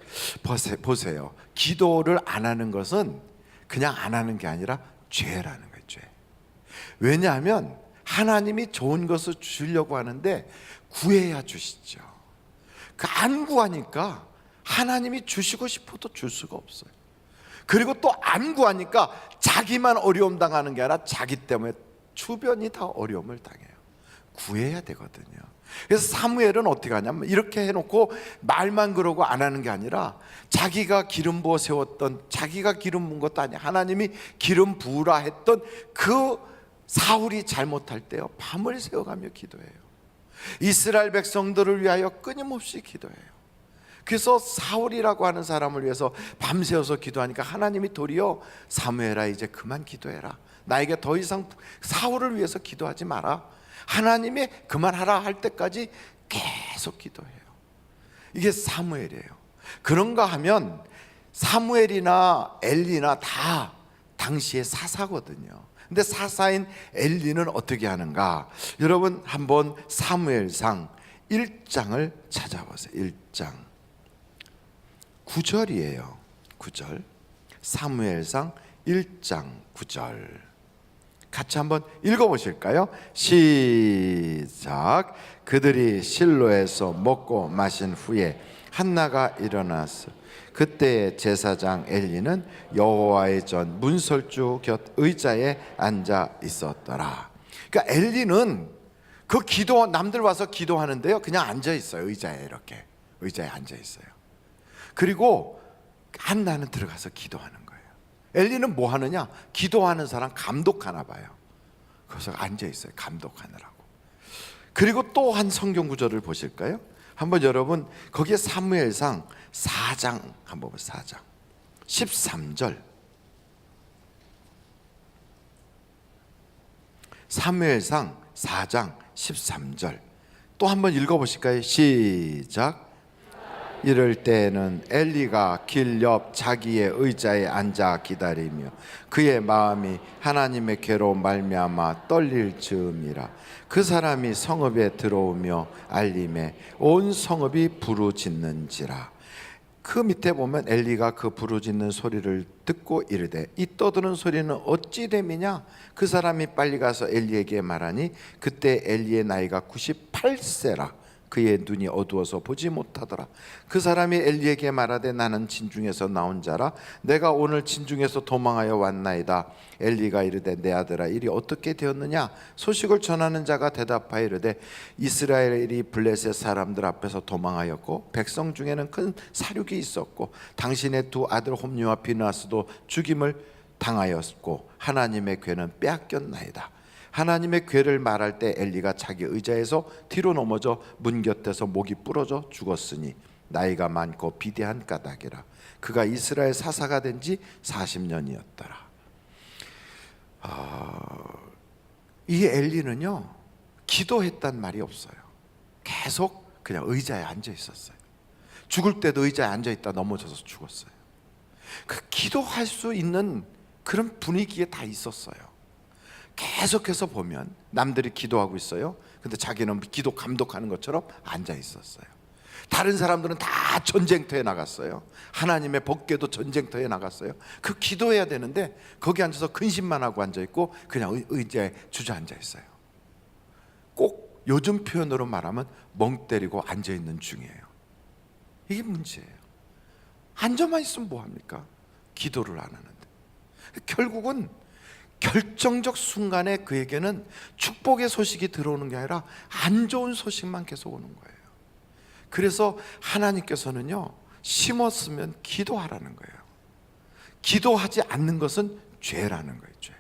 보세요. 기도를 안 하는 것은 그냥 안 하는 게 아니라 죄라는 거예요. 죄. 왜냐하면 하나님이 좋은 것을 주시려고 하는데 구해야 주시죠. 그 안 구하니까 하나님이 주시고 싶어도 줄 수가 없어요. 그리고 또 안 구하니까 자기만 어려움 당하는 게 아니라 자기 때문에 주변이 다 어려움을 당해요. 구해야 되거든요. 그래서 사무엘은 어떻게 하냐면 이렇게 해놓고 말만 그러고 안 하는 게 아니라 자기가 기름 부어 세웠던, 자기가 기름 부은 것도 아니야, 하나님이 기름 부으라 했던 그 사울이 잘못할 때요, 밤을 새워가며 기도해요. 이스라엘 백성들을 위하여 끊임없이 기도해요. 그래서 사울이라고 하는 사람을 위해서 밤새워서 기도하니까 하나님이 도리어 사무엘아 이제 그만 기도해라, 나에게 더 이상 사울을 위해서 기도하지 마라, 하나님이 그만하라 할 때까지 계속 기도해요. 이게 사무엘이에요. 그런가 하면 사무엘이나 엘리나 다 당시의 사사거든요. 근데 사사인 엘리는 어떻게 하는가? 여러분 한번 사무엘상 1장을 찾아보세요. 1장 9절이에요. 9절. 사무엘상 1장 9절. 같이 한번 읽어보실까요? 시작. 그들이 실로에서 먹고 마신 후에 한나가 일어났어. 그때 제사장 엘리는 여호와의 전 문설주 곁 의자에 앉아 있었더라. 그러니까 엘리는 그 기도, 남들 와서 기도하는데요, 그냥 앉아 있어요. 의자에, 이렇게 의자에 앉아 있어요. 그리고 한나는 들어가서 기도하는 거예요. 엘리는 뭐 하느냐? 기도하는 사람 감독하나 봐요. 그래서 앉아 있어요. 감독하느라고. 그리고 또 한 성경 구절을 보실까요? 한번 여러분 거기에 사무엘상 4장 한번 보세요. 4장 13절. 사무엘상 4장 13절. 또 한번 읽어보실까요? 시작. 이럴 때에는 엘리가 길 옆 자기의 의자에 앉아 기다리며 그의 마음이 하나님의 괴로 말미암아 떨릴 즈음이라. 그 사람이 성읍에 들어오며 알림에 온 성읍이 부르짖는지라. 그 밑에 보면 엘리가 그 부르짖는 소리를 듣고 이르되 이 떠드는 소리는 어찌 됨이냐? 그 사람이 빨리 가서 엘리에게 말하니 그때 엘리의 나이가 98세라. 그의 눈이 어두워서 보지 못하더라. 그 사람이 엘리에게 말하되 나는 진중에서 나온 자라 내가 오늘 진중에서 도망하여 왔나이다. 엘리가 이르되 내 아들아 일이 어떻게 되었느냐? 소식을 전하는 자가 대답하여 이르되 이스라엘이 블레셋 사람들 앞에서 도망하였고 백성 중에는 큰 사륙이 있었고 당신의 두 아들 홈리와 비느하스도 죽임을 당하였고 하나님의 괴는 빼앗겼나이다. 하나님의 괴를 말할 때 엘리가 자기 의자에서 뒤로 넘어져 문 곁에서 목이 부러져 죽었으니 나이가 많고 비대한 까닭이라. 그가 이스라엘 사사가 된 지 40년이었더라. 이 엘리는요 기도했단 말이 없어요. 계속 그냥 의자에 앉아 있었어요. 죽을 때도 의자에 앉아 있다 넘어져서 죽었어요. 그 기도할 수 있는 그런 분위기에 다 있었어요. 계속해서 보면 남들이 기도하고 있어요. 근데 자기는 기도 감독하는 것처럼 앉아 있었어요. 다른 사람들은 다 전쟁터에 나갔어요. 하나님의 법궤도 전쟁터에 나갔어요. 그 기도해야 되는데 거기 앉아서 근심만 하고 앉아 있고 그냥 의자에 주저앉아 있어요. 꼭 요즘 표현으로 말하면 멍 때리고 앉아 있는 중이에요. 이게 문제예요. 앉아만 있으면 뭐합니까? 기도를 안 하는데. 결국은 결정적 순간에 그에게는 축복의 소식이 들어오는 게 아니라 안 좋은 소식만 계속 오는 거예요. 그래서 하나님께서는요 심었으면 기도하라는 거예요. 기도하지 않는 것은 죄라는 거예요. 죄.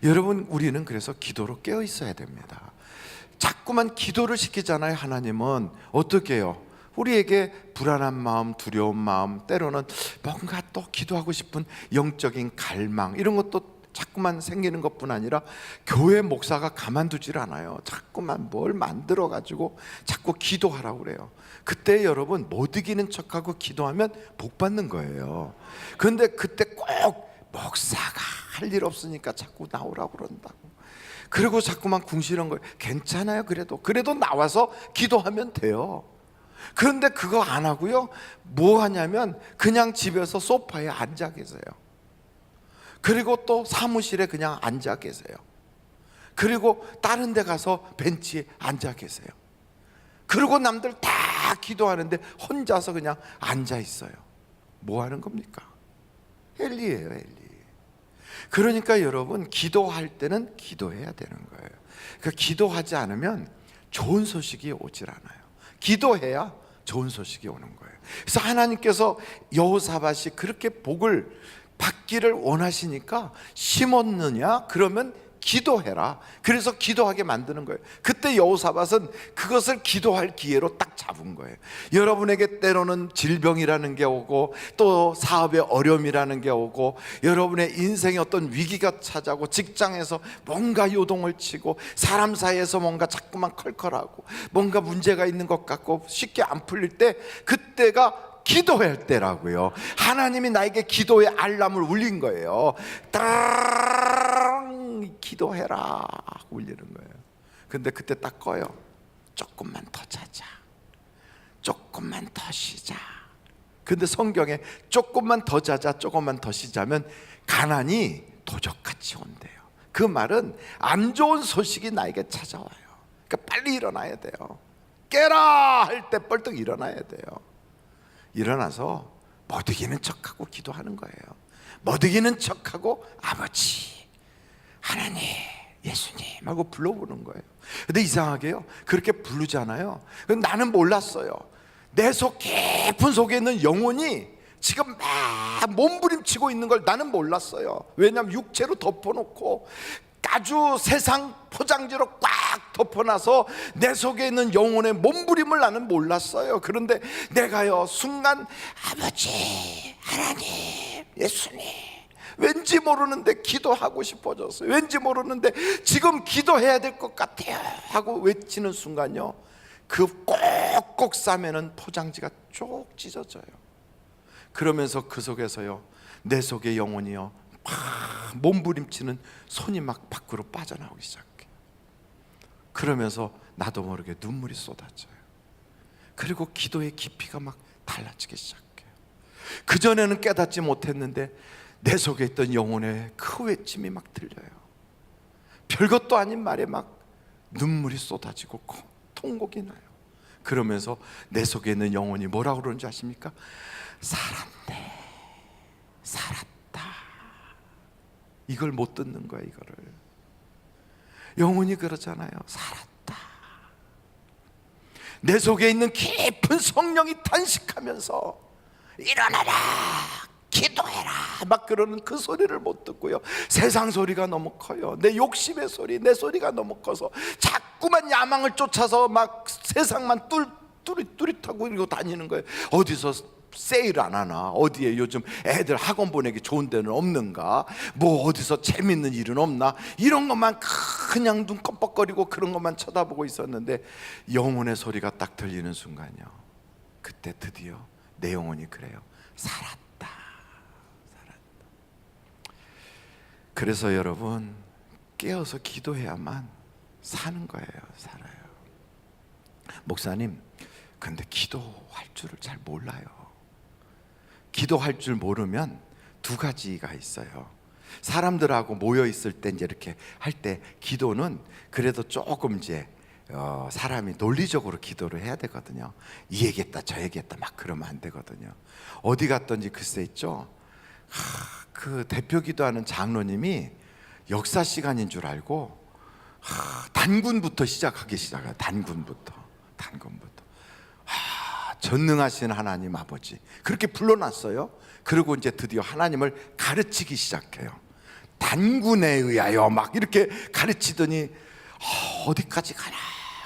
여러분 우리는 그래서 기도로 깨어 있어야 됩니다. 자꾸만 기도를 시키잖아요. 하나님은 어떻게 해요? 우리에게 불안한 마음, 두려운 마음, 때로는 뭔가 또 기도하고 싶은 영적인 갈망 이런 것도 자꾸만 생기는 것뿐 아니라 교회 목사가 가만두질 않아요. 자꾸만 뭘 만들어 가지고 자꾸 기도하라고 그래요. 그때 여러분 못 이기는 척하고 기도하면 복 받는 거예요. 그런데 그때 꼭 목사가 할 일 없으니까 자꾸 나오라고 그런다고. 그리고 자꾸만 궁시렁 거예요. 괜찮아요. 그래도 나와서 기도하면 돼요. 그런데 그거 안 하고요, 뭐 하냐면 그냥 집에서 소파에 앉아 계세요. 그리고 또 사무실에 그냥 앉아 계세요. 그리고 다른 데 가서 벤치에 앉아 계세요. 그리고 남들 다 기도하는데 혼자서 그냥 앉아 있어요. 뭐 하는 겁니까? 엘리예요, 엘리. 그러니까 여러분, 기도할 때는 기도해야 되는 거예요. 그러니까 기도하지 않으면 좋은 소식이 오질 않아요. 기도해야 좋은 소식이 오는 거예요. 그래서 하나님께서 여호사밧이 그렇게 복을 받기를 원하시니까 심었느냐? 그러면 기도해라. 그래서 기도하게 만드는 거예요. 그때 여호사밧은 그것을 기도할 기회로 딱 잡은 거예요. 여러분에게 때로는 질병이라는 게 오고 또 사업의 어려움이라는 게 오고 여러분의 인생에 어떤 위기가 찾아오고 직장에서 뭔가 요동을 치고 사람 사이에서 뭔가 자꾸만 컬컬하고 뭔가 문제가 있는 것 같고 쉽게 안 풀릴 때, 그때가 기도할 때라고요. 하나님이 나에게 기도의 알람을 울린 거예요. 따랑 기도해라 울리는 거예요. 근데 그때 딱 꺼요. 조금만 더 자자, 조금만 더 쉬자. 근데 성경에 조금만 더 자자, 조금만 더 쉬자면 가난이 도적같이 온대요. 그 말은 안 좋은 소식이 나에게 찾아와요. 그러니까 빨리 일어나야 돼요. 깨라 할 때 벌떡 일어나야 돼요. 일어나서 못 이기는 척하고 기도하는 거예요. 못 이기는 척하고 아버지, 하나님, 예수님 하고 불러보는 거예요. 근데 이상하게요, 그렇게 부르잖아요. 나는 몰랐어요. 내 속 깊은 속에 있는 영혼이 지금 막 몸부림치고 있는 걸 나는 몰랐어요. 왜냐하면 육체로 덮어놓고 아주 세상 포장지로 꽉 덮어놔서 내 속에 있는 영혼의 몸부림을 나는 몰랐어요. 그런데 내가요, 순간 아버지, 하나님, 예수님, 왠지 모르는데 기도하고 싶어졌어요. 왠지 모르는데 지금 기도해야 될 것 같아요 하고 외치는 순간요, 그 꼭꼭 싸매는 포장지가 쭉 찢어져요. 그러면서 그 속에서요, 내 속의 영혼이요 막 몸부림치는 손이 막 밖으로 빠져나오기 시작해. 그러면서 나도 모르게 눈물이 쏟아져요. 그리고 기도의 깊이가 막 달라지기 시작해요. 그전에는 깨닫지 못했는데 내 속에 있던 영혼의 그 외침이 막 들려요. 별것도 아닌 말에 막 눈물이 쏟아지고 통곡이 나요. 그러면서 내 속에 있는 영혼이 뭐라고 그러는지 아십니까? 살았네, 살았다. 이걸 못 듣는 거야. 이거를 영혼이 그러잖아요. 살았다. 내 속에 있는 깊은 성령이 탄식하면서 일어나라, 기도해라 막 그러는 그 소리를 못 듣고요, 세상 소리가 너무 커요. 내 욕심의 소리, 내 소리가 너무 커서 자꾸만 야망을 쫓아서 막 세상만 뚜릿뚜릿하고 이러고 다니는 거예요. 어디서 세일 안 하나? 어디에 요즘 애들 학원 보내기 좋은 데는 없는가? 뭐 어디서 재밌는 일은 없나? 이런 것만 그냥 눈 껌뻑거리고 그런 것만 쳐다보고 있었는데 영혼의 소리가 딱 들리는 순간이요, 그때 드디어 내 영혼이 그래요. 살았다. 그래서 여러분, 깨어서 기도해야만 사는 거예요. 살아요. 목사님, 근데 기도할 줄을 잘 몰라요. 기도할 줄 모르면 두 가지가 있어요. 사람들하고 모여 있을 때 이제 이렇게 할 때 기도는 그래도 조금 이제 사람이 논리적으로 기도를 해야 되거든요. 이 얘기했다 저 얘기했다 막 그러면 안 되거든요. 어디 갔던지 글쎄 있죠, 그 대표 기도하는 장로님이 역사 시간인 줄 알고 단군부터 시작해요. 단군부터. 전능하신 하나님 아버지 그렇게 불러놨어요. 그리고 이제 드디어 하나님을 가르치기 시작해요. 단군에 의하여 막 이렇게 가르치더니 어디까지 가나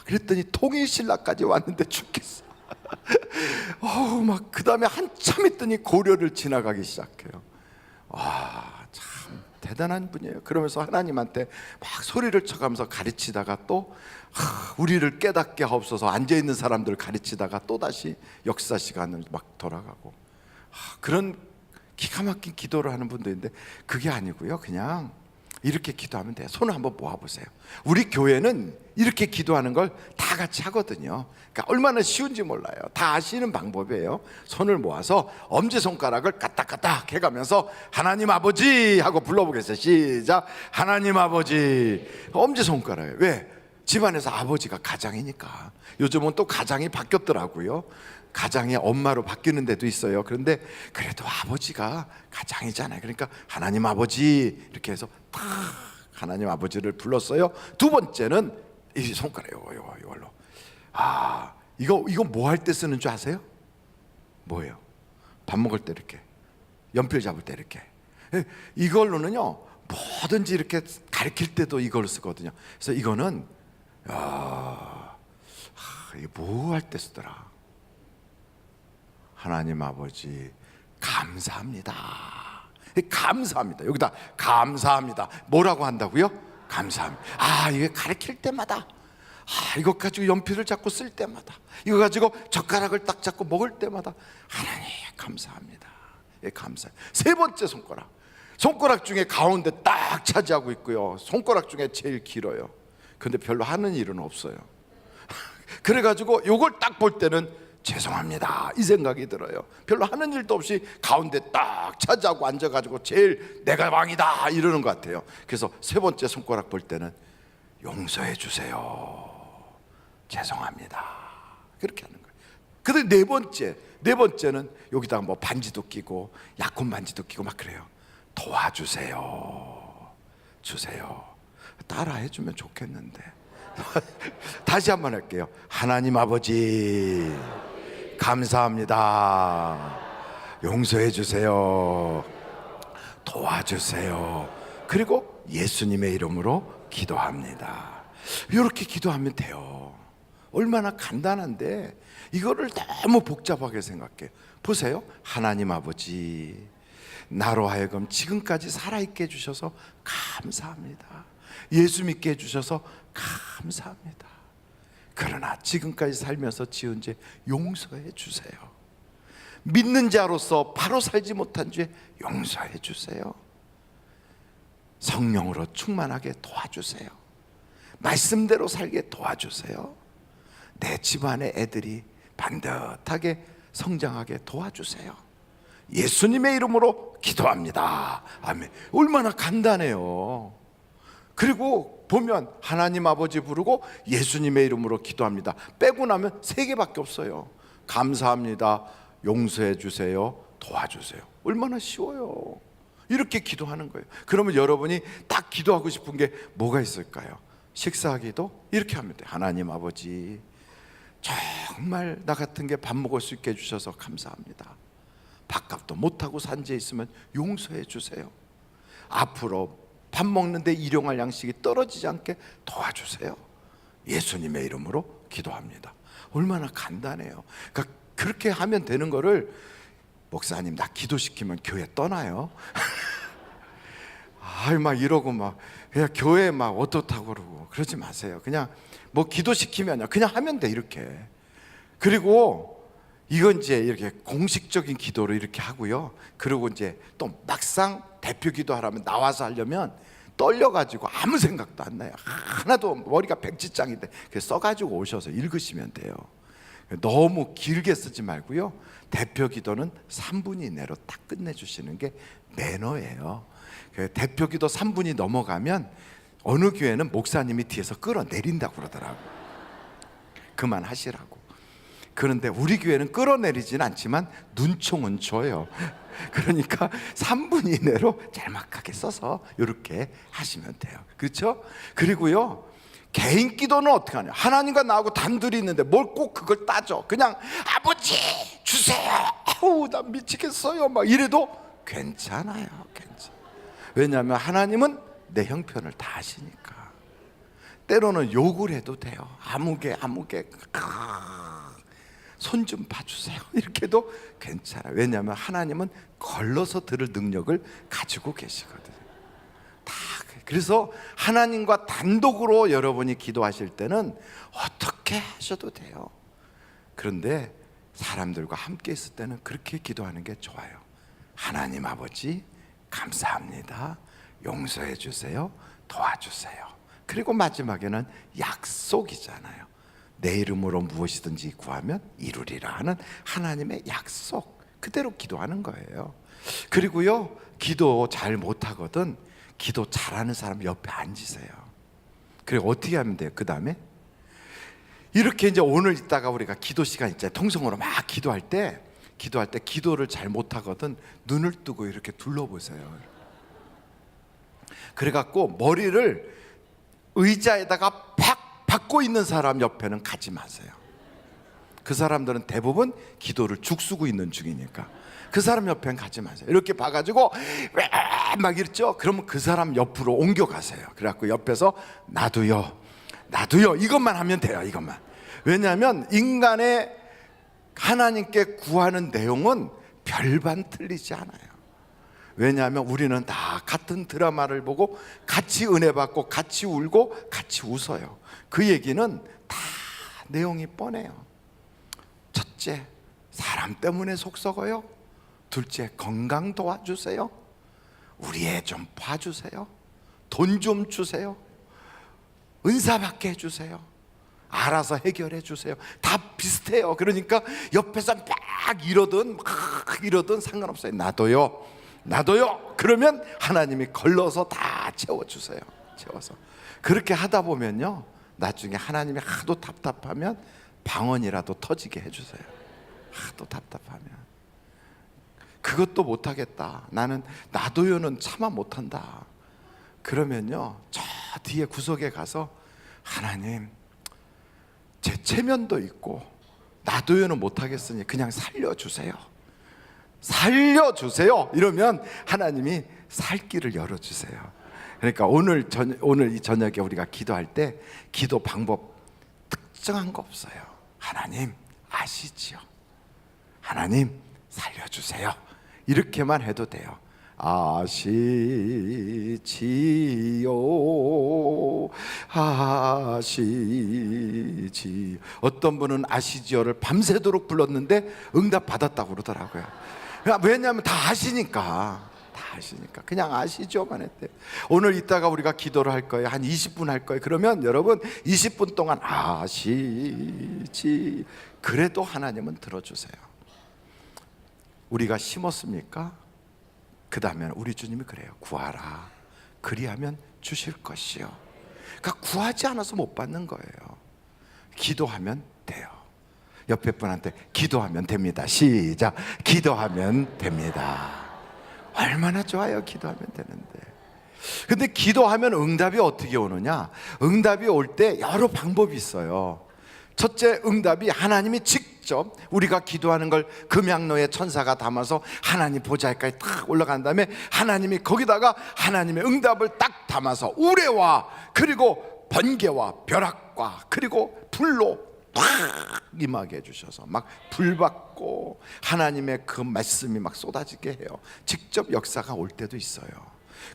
그랬더니 통일신라까지 왔는데 죽겠어. 막 그 다음에 한참 있더니 고려를 지나가기 시작해요. 참 대단한 분이에요. 그러면서 하나님한테 막 소리를 쳐가면서 가르치다가 또 우리를 깨닫게 하옵소서, 앉아있는 사람들을 가르치다가 또다시 역사 시간을 막 돌아가고, 그런 기가 막힌 기도를 하는 분도 있는데, 그게 아니고요, 그냥 이렇게 기도하면 돼요. 손을 한번 모아보세요. 우리 교회는 이렇게 기도하는 걸 다 같이 하거든요. 그러니까 얼마나 쉬운지 몰라요. 다 아시는 방법이에요. 손을 모아서 엄지손가락을 까딱까딱 해가면서 하나님 아버지 하고 불러보겠어요. 시작. 하나님 아버지. 엄지손가락이에요. 왜? 집안에서 아버지가 가장이니까. 요즘은 또 가장이 바뀌었더라고요. 가장이 엄마로 바뀌는 데도 있어요. 그런데 그래도 아버지가 가장이잖아요. 그러니까 하나님 아버지 이렇게 해서 탁 하나님 아버지를 불렀어요. 두 번째는 이 손가락 이걸로. 이거 뭐 할 때 쓰는 줄 아세요? 뭐예요? 밥 먹을 때 이렇게, 연필 잡을 때 이렇게. 이걸로는요 뭐든지 이렇게 가르칠 때도 이걸 쓰거든요. 그래서 이거는 이게 뭐 할 때 쓰더라? 하나님 아버지 감사합니다. 감사합니다. 여기다 감사합니다. 뭐라고 한다고요? 감사합니다. 이게 가르칠 때마다, 이거 가지고 연필을 잡고 쓸 때마다, 이거 가지고 젓가락을 딱 잡고 먹을 때마다 하나님 감사합니다. 감사해요. 세 번째 손가락 중에 가운데 딱 차지하고 있고요. 손가락 중에 제일 길어요. 근데 별로 하는 일은 없어요. 그래가지고 이걸 딱 볼 때는 죄송합니다 이 생각이 들어요. 별로 하는 일도 없이 가운데 딱 차지하고 앉아가지고 제일 내가 왕이다 이러는 것 같아요. 그래서 세 번째 손가락 볼 때는 용서해 주세요, 죄송합니다, 그렇게 하는 거예요. 근데 네 번째는 여기다가 뭐 반지도 끼고 약혼 반지도 끼고 막 그래요. 도와주세요, 주세요. 따라 해주면 좋겠는데. 다시 한번 할게요. 하나님 아버지 감사합니다, 용서해 주세요, 도와주세요, 그리고 예수님의 이름으로 기도합니다. 이렇게 기도하면 돼요. 얼마나 간단한데 이거를 너무 복잡하게 생각해요. 보세요. 하나님 아버지, 나로 하여금 지금까지 살아있게 해주셔서 감사합니다. 예수 믿게 해주셔서 감사합니다. 그러나 지금까지 살면서 지은 죄 용서해 주세요. 믿는 자로서 바로 살지 못한 죄 용서해 주세요. 성령으로 충만하게 도와주세요. 말씀대로 살게 도와주세요. 내 집안의 애들이 반듯하게 성장하게 도와주세요. 예수님의 이름으로 기도합니다. 아멘. 얼마나 간단해요. 그리고 보면 하나님 아버지 부르고 예수님의 이름으로 기도합니다 빼고 나면 세 개밖에 없어요. 감사합니다, 용서해 주세요, 도와주세요. 얼마나 쉬워요. 이렇게 기도하는 거예요. 그러면 여러분이 딱 기도하고 싶은 게 뭐가 있을까요? 식사하기도 이렇게 하면 돼요. 하나님 아버지, 정말 나 같은 게 밥 먹을 수 있게 해주셔서 감사합니다. 밥값도 못하고 산지에 있으면 용서해 주세요. 앞으로 밥 먹는데 일용할 양식이 떨어지지 않게 도와주세요. 예수님의 이름으로 기도합니다. 얼마나 간단해요. 그러니까 그렇게 하면 되는 거를, 목사님 나 기도시키면 교회 떠나요? 막 이러고 막 그냥 교회 막 어떻다고 그러고 그러지 마세요. 그냥 뭐 기도시키면요 그냥 하면 돼 이렇게. 그리고 이건 이제 이렇게 공식적인 기도로 이렇게 하고요. 그리고 이제 또 막상 대표 기도하려면, 나와서 하려면 떨려가지고 아무 생각도 안 나요. 하나도, 머리가 백지장인데 써가지고 오셔서 읽으시면 돼요. 너무 길게 쓰지 말고요. 대표 기도는 3분 이내로 딱 끝내주시는 게 매너예요. 대표 기도 3분이 넘어가면 어느 교회는 목사님이 뒤에서 끌어내린다고 그러더라고요. 그만하시라고. 그런데 우리 교회는 끌어내리진 않지만 눈총은 줘요. 그러니까 3분 이내로 짤막하게 써서 이렇게 하시면 돼요. 그렇죠? 그리고요, 개인 기도는 어떻게 하냐? 하나님과 나하고 단둘이 있는데 뭘 꼭 그걸 따져. 그냥 아버지 주세요, 아우 나 미치겠어요 막 이래도 괜찮아요. 왜냐하면 하나님은 내 형편을 다 아시니까. 때로는 욕을 해도 돼요. 아무개 손 좀 봐주세요 이렇게 해도 괜찮아요. 왜냐하면 하나님은 걸러서 들을 능력을 가지고 계시거든요. 그래서 하나님과 단독으로 여러분이 기도하실 때는 어떻게 하셔도 돼요. 그런데 사람들과 함께 있을 때는 그렇게 기도하는 게 좋아요. 하나님 아버지 감사합니다. 용서해 주세요. 도와주세요. 그리고 마지막에는 약속이잖아요. 내 이름으로 무엇이든지 구하면 이루리라 하는 하나님의 약속, 그대로 기도하는 거예요. 그리고요, 기도 잘 못하거든 기도 잘하는 사람 옆에 앉으세요. 그리고 어떻게 하면 돼요? 그 다음에 이렇게 이제 오늘 있다가 우리가 기도 시간 있잖아요. 통성으로 막 기도할 때 기도를 잘 못하거든 눈을 뜨고 이렇게 둘러보세요. 그래갖고 머리를 의자에다가 팍 박고 있는 사람 옆에는 가지 마세요. 그 사람들은 대부분 기도를 죽쓰고 있는 중이니까 그 사람 옆에는 가지 마세요. 이렇게 봐가지고 막 이랬죠. 그러면 그 사람 옆으로 옮겨가세요. 그래갖고 옆에서 나도요 이것만 하면 돼요. 이것만. 왜냐하면 인간의 하나님께 구하는 내용은 별반 틀리지 않아요. 왜냐하면 우리는 다 같은 드라마를 보고 같이 은혜 받고 같이 울고 같이 웃어요. 그 얘기는 다 내용이 뻔해요. 첫째, 사람 때문에 속 썩어요. 둘째, 건강 도와주세요. 우리 애 좀 봐주세요. 돈 좀 주세요. 은사 받게 해주세요. 알아서 해결해 주세요. 다 비슷해요. 그러니까 옆에서 막 이러든 상관없어요. 나도요. 그러면 하나님이 걸러서 다 채워주세요. 채워서 그렇게 하다 보면요, 나중에 하나님이 하도 답답하면 방언이라도 터지게 해주세요. 하도 답답하면. 그것도 못하겠다, 나는 나도요는 차마 못한다, 그러면요 저 뒤에 구석에 가서 하나님 제 체면도 있고 나도요는 못하겠으니 그냥 살려주세요. 이러면 하나님이 살 길을 열어주세요. 그러니까 오늘 이 저녁에 우리가 기도할 때 기도 방법 특정한 거 없어요. 하나님 아시지요? 하나님 살려주세요. 이렇게만 해도 돼요. 아시지요, 아시지. 어떤 분은 아시지요를 밤새도록 불렀는데 응답 받았다고 그러더라고요. 왜냐하면 다 아시니까 그냥 아시죠만 했대. 오늘 이따가 우리가 기도를 할 거예요. 한 20분 할 거예요. 그러면 여러분 20분 동안 아시지, 그래도 하나님은 들어주세요. 우리가 심었습니까? 그 다음에 우리 주님이 그래요. 구하라, 그리하면 주실 것이요. 그러니까 구하지 않아서 못 받는 거예요. 기도하면 돼요. 옆에 분한테 기도하면 됩니다. 시작. 기도하면 됩니다. 얼마나 좋아요. 기도하면 되는데. 근데 기도하면 응답이 어떻게 오느냐? 응답이 올 때 여러 방법이 있어요. 첫째, 응답이 하나님이 직접 우리가 기도하는 걸 금양로에 천사가 담아서 하나님 보좌에까지 딱 올라간 다음에 하나님이 거기다가 하나님의 응답을 딱 담아서 우레와 그리고 번개와 벼락과 그리고 불로 딱 임하게 해주셔서 막 불 받고 하나님의 그 말씀이 막 쏟아지게 해요. 직접 역사가 올 때도 있어요.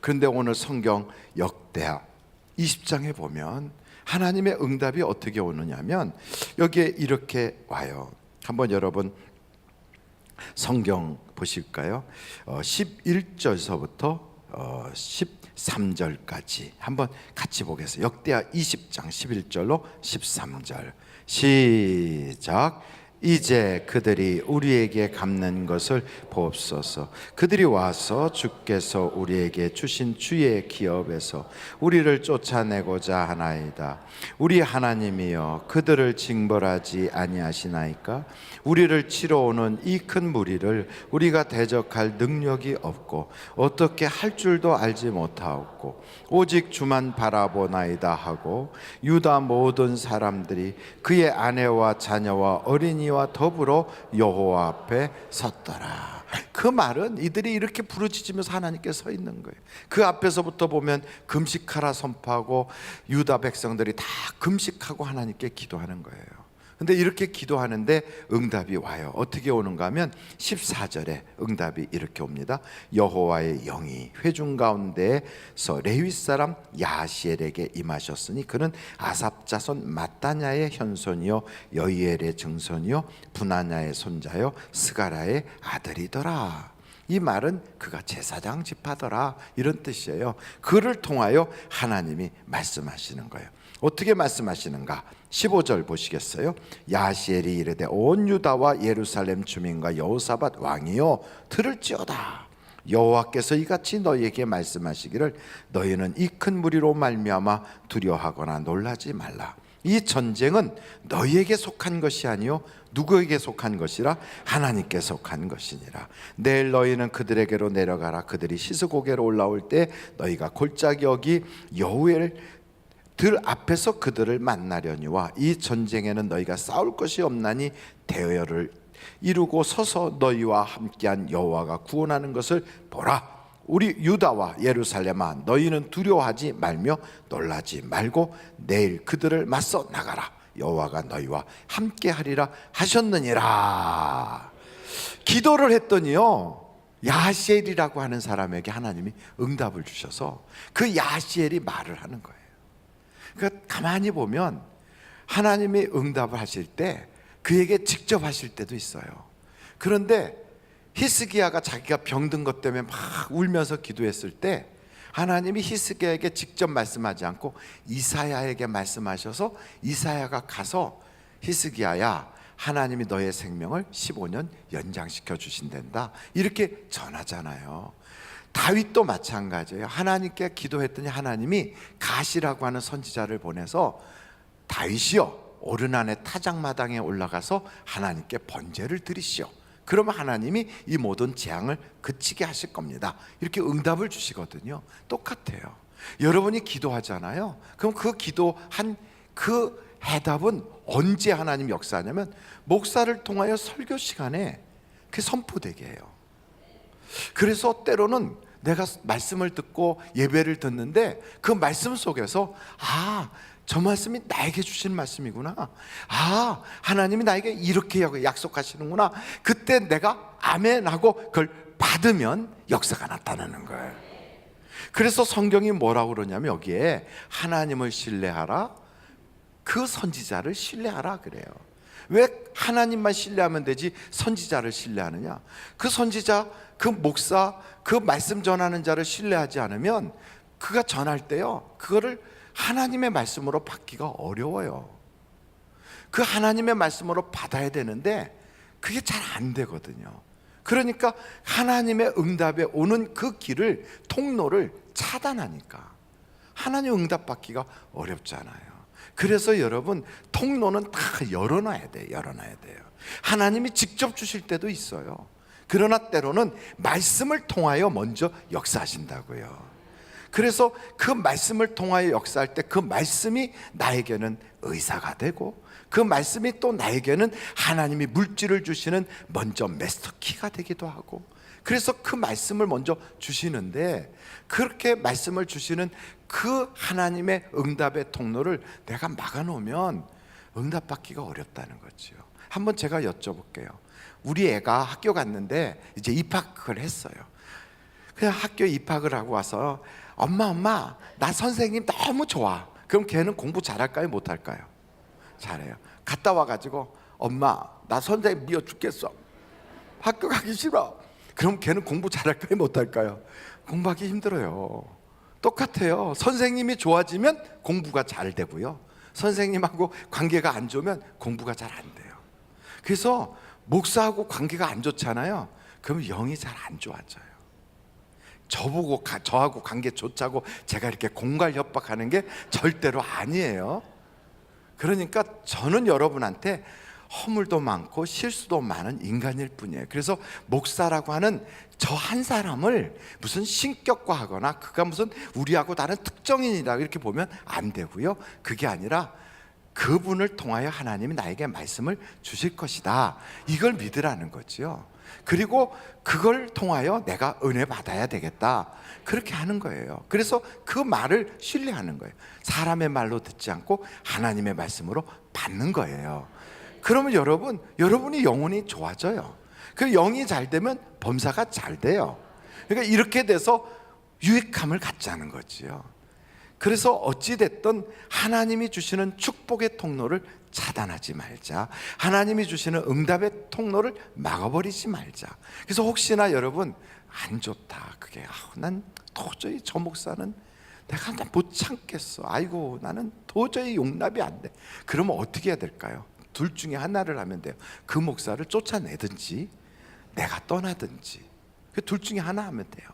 그런데 오늘 성경 역대하 20장에 보면 하나님의 응답이 어떻게 오느냐면 여기에 이렇게 와요. 한번 여러분 성경 보실까요? 11절서부터 13절까지 한번 같이 보겠습니다. 역대하 20장 11절로 13절 시작. 이제 그들이 우리에게 갚는 것을 보옵소서. 그들이 와서 주께서 우리에게 주신 주의 기업에서 우리를 쫓아내고자 하나이다. 우리 하나님이여, 그들을 징벌하지 아니하시나이까? 우리를 치러 오는 이 큰 무리를 우리가 대적할 능력이 없고 어떻게 할 줄도 알지 못하옵고 오직 주만 바라보나이다 하고 유다 모든 사람들이 그의 아내와 자녀와 어린이와 더불어 여호와 앞에 섰더라. 그 말은 이들이 이렇게 부르짖으면서 하나님께 서 있는 거예요. 그 앞에서부터 보면 금식하라 선포하고 유다 백성들이 다 금식하고 하나님께 기도하는 거예요. 근데 이렇게 기도하는데 응답이 와요. 어떻게 오는가 하면 14절에 응답이 이렇게 옵니다. 여호와의 영이 회중 가운데에서 레위 사람 야시엘에게 임하셨으니 그는 아삽 자손 마따냐의 현손이요 여이엘의 증손이요 분하냐의 손자요 스가라의 아들이더라. 이 말은 그가 제사장 집하더라, 이런 뜻이에요. 그를 통하여 하나님이 말씀하시는 거예요. 어떻게 말씀하시는가? 15절 보시겠어요? 야시엘이 이르되 온 유다와 예루살렘 주민과 여호사밧 왕이여 들을지어다. 여호와께서 이같이 너희에게 말씀하시기를 너희는 이 큰 무리로 말미암아 두려워하거나 놀라지 말라. 이 전쟁은 너희에게 속한 것이 아니요 누구에게 속한 것이라? 하나님께 속한 것이니라. 내일 너희는 그들에게로 내려가라. 그들이 시스고개로 올라올 때 너희가 골짜기 여기 여호엘 들 앞에서 그들을 만나려니와 이 전쟁에는 너희가 싸울 것이 없나니 대열을 이루고 서서 너희와 함께한 여호와가 구원하는 것을 보라. 우리 유다와 예루살렘아 너희는 두려워하지 말며 놀라지 말고 내일 그들을 맞서 나가라. 여호와가 너희와 함께하리라 하셨느니라. 기도를 했더니요 야시엘이라고 하는 사람에게 하나님이 응답을 주셔서 그 야시엘이 말을 하는 거예요. 그러니까 가만히 보면 하나님이 응답을 하실 때 그에게 직접 하실 때도 있어요. 그런데 히스기야가 자기가 병든 것 때문에 막 울면서 기도했을 때 하나님이 히스기야에게 직접 말씀하지 않고 이사야에게 말씀하셔서 이사야가 가서 히스기야야 하나님이 너의 생명을 15년 연장시켜 주신단다 이렇게 전하잖아요. 다윗도 마찬가지예요. 하나님께 기도했더니 하나님이 가시라고 하는 선지자를 보내서 다윗이여 오르난의 타작마당에 올라가서 하나님께 번제를 드리시오. 그러면 하나님이 이 모든 재앙을 그치게 하실 겁니다. 이렇게 응답을 주시거든요. 똑같아요. 여러분이 기도하잖아요. 그럼 그 기도한 그 해답은 언제 하나님 역사하냐면 목사를 통하여 설교 시간에 그게 선포되게 해요. 그래서 때로는 내가 말씀을 듣고 예배를 듣는데 그 말씀 속에서 저 말씀이 나에게 주신 말씀이구나. 하나님이 나에게 이렇게 약속하시는구나. 그때 내가 아멘하고 그걸 받으면 역사가 나타나는 거예요. 그래서 성경이 뭐라고 그러냐면 여기에 하나님을 신뢰하라, 그 선지자를 신뢰하라 그래요. 왜 하나님만 신뢰하면 되지 선지자를 신뢰하느냐? 그 선지자, 그 목사, 그 말씀 전하는 자를 신뢰하지 않으면 그가 전할 때요 그거를 하나님의 말씀으로 받기가 어려워요. 그 하나님의 말씀으로 받아야 되는데 그게 잘 안 되거든요. 그러니까 하나님의 응답에 오는 그 길을, 통로를 차단하니까 하나님 응답 받기가 어렵잖아요. 그래서 여러분 통로는 다 열어놔야 돼요. 열어놔야 돼요. 하나님이 직접 주실 때도 있어요. 그러나 때로는 말씀을 통하여 먼저 역사하신다고요. 그래서 그 말씀을 통하여 역사할 때 그 말씀이 나에게는 의사가 되고 그 말씀이 또 나에게는 하나님이 물질을 주시는 먼저 마스터키가 되기도 하고, 그래서 그 말씀을 먼저 주시는데 그렇게 말씀을 주시는 그 하나님의 응답의 통로를 내가 막아놓으면 응답받기가 어렵다는 거죠. 한번 제가 여쭤볼게요. 우리 애가 학교 갔는데 이제 입학을 했어요. 그냥 학교 입학을 하고 와서 엄마 나 선생님 너무 좋아. 그럼 걔는 공부 잘할까요 못할까요? 잘해요. 갔다 와가지고 엄마 나 선생님 미워 죽겠어. 학교 가기 싫어. 그럼 걔는 공부 잘할까요 못할까요? 공부하기 힘들어요. 똑같아요. 선생님이 좋아지면 공부가 잘 되고요, 선생님하고 관계가 안 좋으면 공부가 잘 안 돼요. 그래서 목사하고 관계가 안 좋잖아요. 그럼 영이 잘 안 좋아져요. 저하고 관계 좋자고 제가 이렇게 공갈 협박하는 게 절대로 아니에요. 그러니까 저는 여러분한테 허물도 많고 실수도 많은 인간일 뿐이에요. 그래서 목사라고 하는 저 한 사람을 무슨 신격화하거나 그가 무슨 우리하고 다른 특정인이다 이렇게 보면 안 되고요. 그게 아니라 그분을 통하여 하나님이 나에게 말씀을 주실 것이다, 이걸 믿으라는 거죠. 그리고 그걸 통하여 내가 은혜 받아야 되겠다, 그렇게 하는 거예요. 그래서 그 말을 신뢰하는 거예요. 사람의 말로 듣지 않고 하나님의 말씀으로 받는 거예요. 그러면 여러분이 영혼이 좋아져요. 그 영이 잘 되면 범사가 잘 돼요. 그러니까 이렇게 돼서 유익함을 갖자는 거지요. 그래서 어찌됐든 하나님이 주시는 축복의 통로를 차단하지 말자. 하나님이 주시는 응답의 통로를 막아버리지 말자. 그래서 혹시나 여러분 안 좋다, 그게 난 도저히 저 목사는 내가 못 참겠어, 아이고 나는 도저히 용납이 안 돼, 그러면 어떻게 해야 될까요? 둘 중에 하나를 하면 돼요. 그 목사를 쫓아내든지 내가 떠나든지, 그 둘 중에 하나 하면 돼요.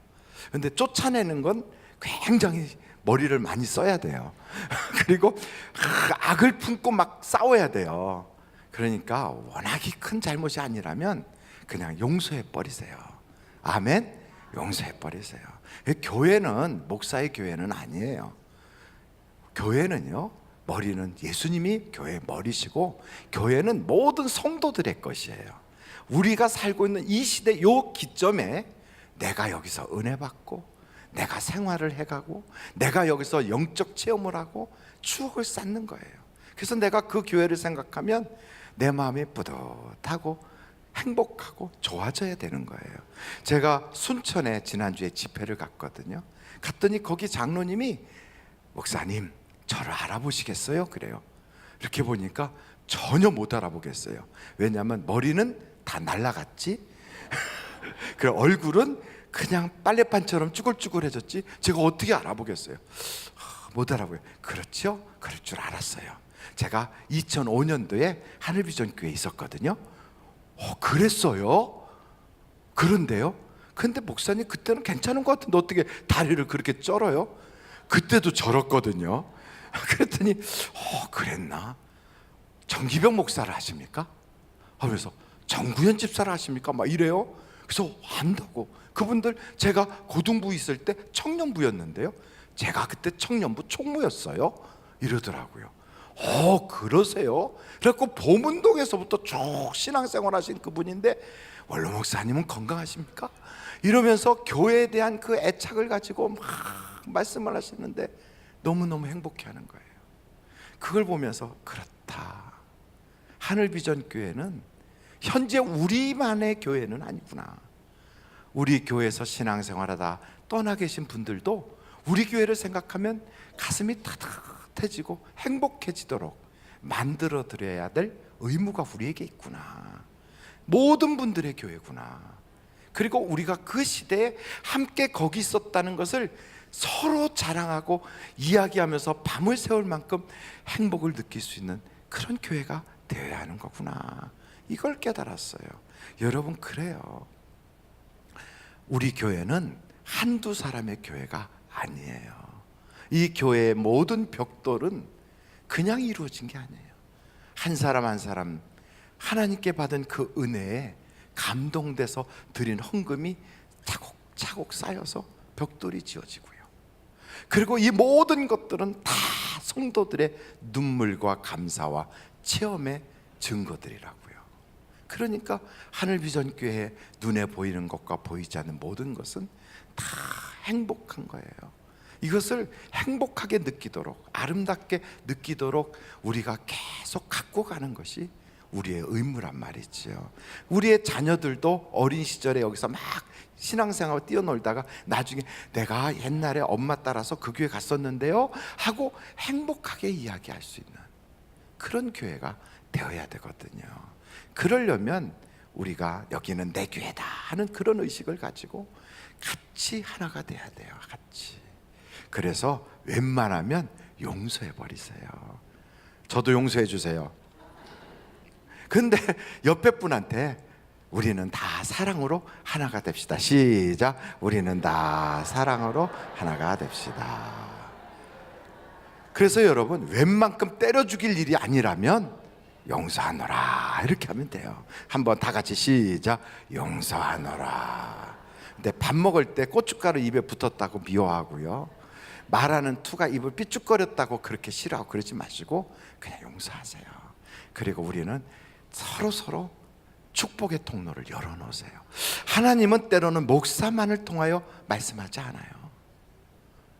근데 쫓아내는 건 굉장히 머리를 많이 써야 돼요. 그리고 악을 품고 막 싸워야 돼요. 그러니까 워낙이 큰 잘못이 아니라면 그냥 용서해 버리세요. 아멘. 용서해 버리세요. 교회는 목사의 교회는 아니에요. 교회는요, 머리는 예수님이 교회의 머리시고 교회는 모든 성도들의 것이에요. 우리가 살고 있는 이 시대 요 기점에 내가 여기서 은혜 받고 내가 생활을 해가고 내가 여기서 영적 체험을 하고 추억을 쌓는 거예요. 그래서 내가 그 교회를 생각하면 내 마음이 뿌듯하고 행복하고 좋아져야 되는 거예요. 제가 순천에 지난주에 집회를 갔거든요. 갔더니 거기 장로님이 목사님 저를 알아보시겠어요? 그래요. 이렇게 보니까 전혀 못 알아보겠어요. 왜냐하면 머리는 다 날라갔지 그 얼굴은 그냥 빨래판처럼 쭈글쭈글해졌지 제가 어떻게 알아보겠어요? 못 알아보요. 그렇죠? 그럴 줄 알았어요. 제가 2005년도에 하늘비전 교회에 있었거든요. 그랬어요? 그런데요? 근데 목사님 그때는 괜찮은 것 같은데 어떻게 다리를 그렇게 쩔어요? 그때도 절었거든요. 그랬더니 그랬나? 정기병 목사를 하십니까? 그래서 정구현 집사를 하십니까? 막 이래요. 그래서 한다고. 그분들 제가 고등부 있을 때 청년부였는데요, 제가 그때 청년부 총무였어요. 이러더라고요. 그러세요? 그래갖고 보문동에서부터 쭉 신앙생활 하신 그분인데 원로 목사님은 건강하십니까? 이러면서 교회에 대한 그 애착을 가지고 막 말씀을 하시는데 너무너무 행복해하는 거예요. 그걸 보면서 그렇다, 하늘비전 교회는 현재 우리만의 교회는 아니구나. 우리 교회에서 신앙생활하다 떠나 계신 분들도 우리 교회를 생각하면 가슴이 따뜻해지고 행복해지도록 만들어 드려야 될 의무가 우리에게 있구나. 모든 분들의 교회구나. 그리고 우리가 그 시대에 함께 거기 있었다는 것을 서로 자랑하고 이야기하면서 밤을 새울 만큼 행복을 느낄 수 있는 그런 교회가 되어야 하는 거구나. 이걸 깨달았어요. 여러분, 그래요. 우리 교회는 한두 사람의 교회가 아니에요. 이 교회의 모든 벽돌은 그냥 이루어진 게 아니에요. 한 사람 한 사람 하나님께 받은 그 은혜에 감동돼서 드린 헌금이 차곡차곡 쌓여서 벽돌이 지어지고요. 그리고 이 모든 것들은 다 성도들의 눈물과 감사와 체험의 증거들이라고요. 그러니까 하늘비전교회에 눈에 보이는 것과 보이지 않는 모든 것은 다 행복한 거예요. 이것을 행복하게 느끼도록, 아름답게 느끼도록 우리가 계속 갖고 가는 것이 우리의 의무란 말이지요. 우리의 자녀들도 어린 시절에 여기서 막 신앙생활 뛰어놀다가 나중에 내가 옛날에 엄마 따라서 그 교회 갔었는데요 하고 행복하게 이야기할 수 있는 그런 교회가 되어야 되거든요. 그러려면 우리가 여기는 내 교회다 하는 그런 의식을 가지고 같이 하나가 돼야 돼요. 같이. 그래서 웬만하면 용서해 버리세요. 저도 용서해 주세요. 근데 옆에 분한테 우리는 다 사랑으로 하나가 됩시다. 시작. 우리는 다 사랑으로 하나가 됩시다. 그래서 여러분, 웬만큼 때려 죽일 일이 아니라면 용서하노라 이렇게 하면 돼요. 한번 다 같이 시작. 용서하노라. 근데 밥 먹을 때 고춧가루 입에 붙었다고 미워하고요, 말하는 투가 입을 삐죽거렸다고 그렇게 싫어하고 그러지 마시고 그냥 용서하세요. 그리고 우리는 서로 축복의 통로를 열어놓으세요. 하나님은 때로는 목사만을 통하여 말씀하지 않아요.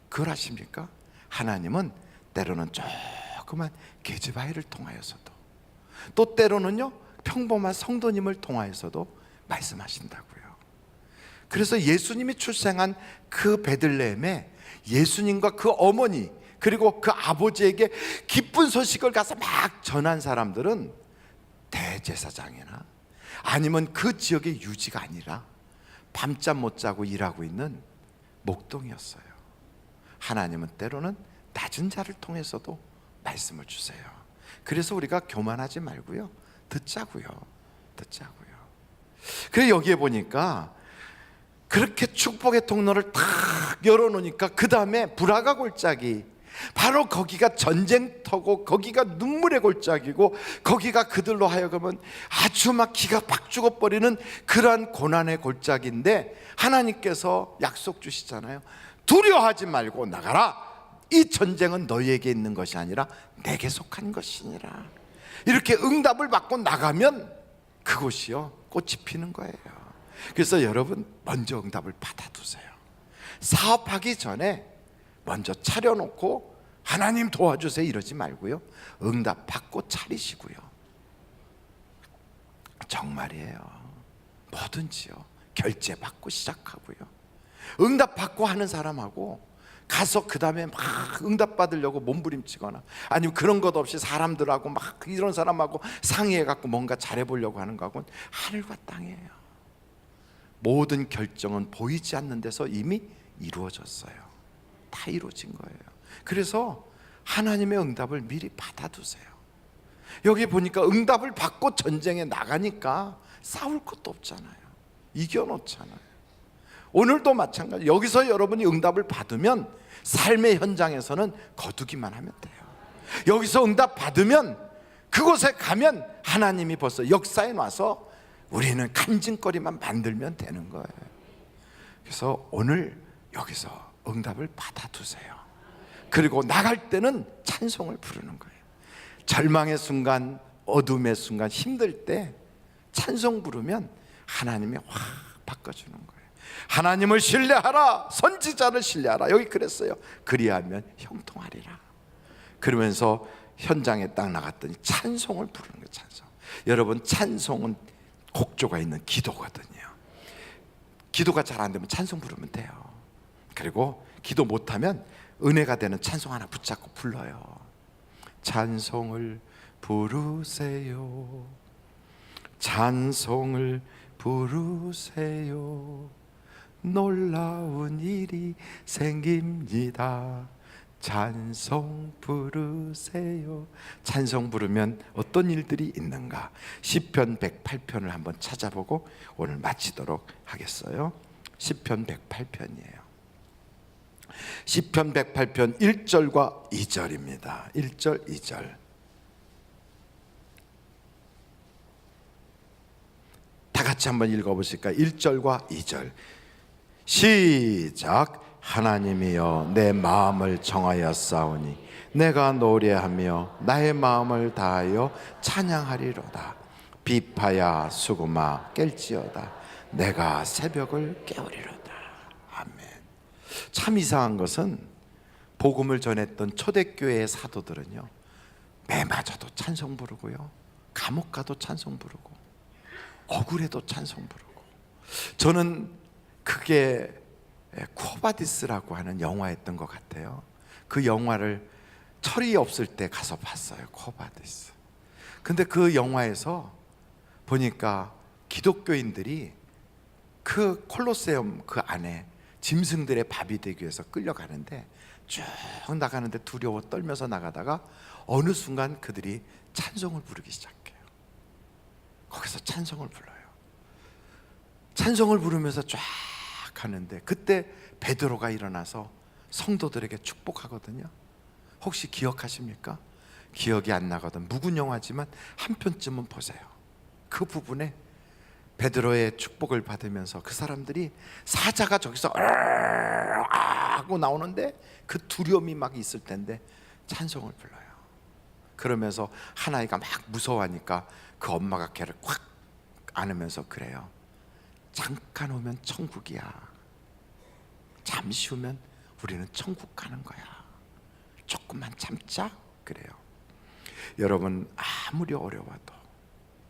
그걸 아십니까? 하나님은 때로는 조그만 계집아이를 통하여서도, 또 때로는요 평범한 성도님을 통하여서도 말씀하신다고요. 그래서 예수님이 출생한 그 베들레헴에 예수님과 그 어머니 그리고 그 아버지에게 기쁜 소식을 가서 막 전한 사람들은 대제사장이나 아니면 그 지역의 유지가 아니라 밤잠 못 자고 일하고 있는 목동이었어요. 하나님은 때로는 낮은 자를 통해서도 말씀을 주세요. 그래서 우리가 교만하지 말고요, 듣자고요. 그래서 여기에 보니까 그렇게 축복의 통로를 탁 열어놓으니까 그 다음에 불화가 골짜기, 바로 거기가 전쟁터고 거기가 눈물의 골짜기고 거기가 그들로 하여금은 아주 막 기가 팍 죽어버리는 그러한 고난의 골짜기인데, 하나님께서 약속 주시잖아요. 두려워하지 말고 나가라. 이 전쟁은 너희에게 있는 것이 아니라 내게 속한 것이니라. 이렇게 응답을 받고 나가면 그곳이요 꽃이 피는 거예요. 그래서 여러분 먼저 응답을 받아두세요. 사업하기 전에 먼저 차려놓고 하나님 도와주세요 이러지 말고요, 응답 받고 차리시고요. 정말이에요. 뭐든지요 결제 받고 시작하고요. 응답 받고 하는 사람하고 가서 그 다음에 막 응답 받으려고 몸부림치거나 아니면 그런 것 없이 사람들하고 막 이런 사람하고 상의해갖고 뭔가 잘해보려고 하는 거하고는 하늘과 땅이에요. 모든 결정은 보이지 않는 데서 이미 이루어졌어요. 다 이루어진 거예요. 그래서 하나님의 응답을 미리 받아두세요. 여기 보니까 응답을 받고 전쟁에 나가니까 싸울 것도 없잖아요. 이겨놓잖아요. 오늘도 마찬가지. 여기서 여러분이 응답을 받으면 삶의 현장에서는 거두기만 하면 돼요. 여기서 응답 받으면 그곳에 가면 하나님이 벌써 역사에 놔서 우리는 간증거리만 만들면 되는 거예요. 그래서 오늘 여기서 응답을 받아두세요. 그리고 나갈 때는 찬송을 부르는 거예요. 절망의 순간, 어둠의 순간, 힘들 때 찬송 부르면 하나님이 확 바꿔주는 거예요. 하나님을 신뢰하라, 선지자를 신뢰하라. 여기 그랬어요. 그리하면 형통하리라. 그러면서 현장에 딱 나갔더니 찬송을 부르는 거예요. 찬송. 여러분 찬송은 곡조가 있는 기도거든요. 기도가 잘 안 되면 찬송 부르면 돼요. 그리고 기도 못하면 은혜가 되는 찬송 하나 붙잡고 불러요. 찬송을 부르세요, 찬송을 부르세요, 놀라운 일이 생깁니다. 찬송 부르세요. 찬송 부르면 어떤 일들이 있는가? 시편 108편을 한번 찾아보고 오늘 마치도록 하겠어요. 시편 108편이에요. 시편 108편 1절과 2절입니다. 1절 2절 다 같이 한번 읽어보실까요? 1절과 2절 시작. 하나님이여 내 마음을 정하였사오니 내가 노래하며 나의 마음을 다하여 찬양하리로다. 비파야 수구마 깰지어다. 내가 새벽을 깨우리로다. 아멘. 참 이상한 것은 복음을 전했던 초대교회의 사도들은요, 매 맞아도 찬송 부르고요, 감옥 가도 찬송 부르고, 억울해도 찬송 부르고. 저는 그게 코바디스라고 하는 영화였던 것 같아요. 그 영화를 철이 없을 때 가서 봤어요. 코바디스. 근데 그 영화에서 보니까 기독교인들이 그 콜로세움 그 안에 짐승들의 밥이 되기 위해서 끌려가는데 쭉 나가는데 두려워 떨면서 나가다가 어느 순간 그들이 찬송을 부르기 시작해요. 거기서 찬송을 불러요. 찬송을 부르면서 쫙 하는데 그때 베드로가 일어나서 성도들에게 축복하거든요. 혹시 기억하십니까? 기억이 안 나거든. 묵은 영화지만 한 편쯤은 보세요. 그 부분에 베드로의 축복을 받으면서 그 사람들이 사자가 저기서 하고 나오는데 그 두려움이 막 있을 텐데 찬송을 불러요. 그러면서 하나이가 막 무서워하니까 그 엄마가 걔를 꽉 안으면서 그래요. 잠깐 오면 천국이야. 잠시 후면 우리는 천국 가는 거야. 조금만 참자. 그래요. 여러분 아무리 어려워도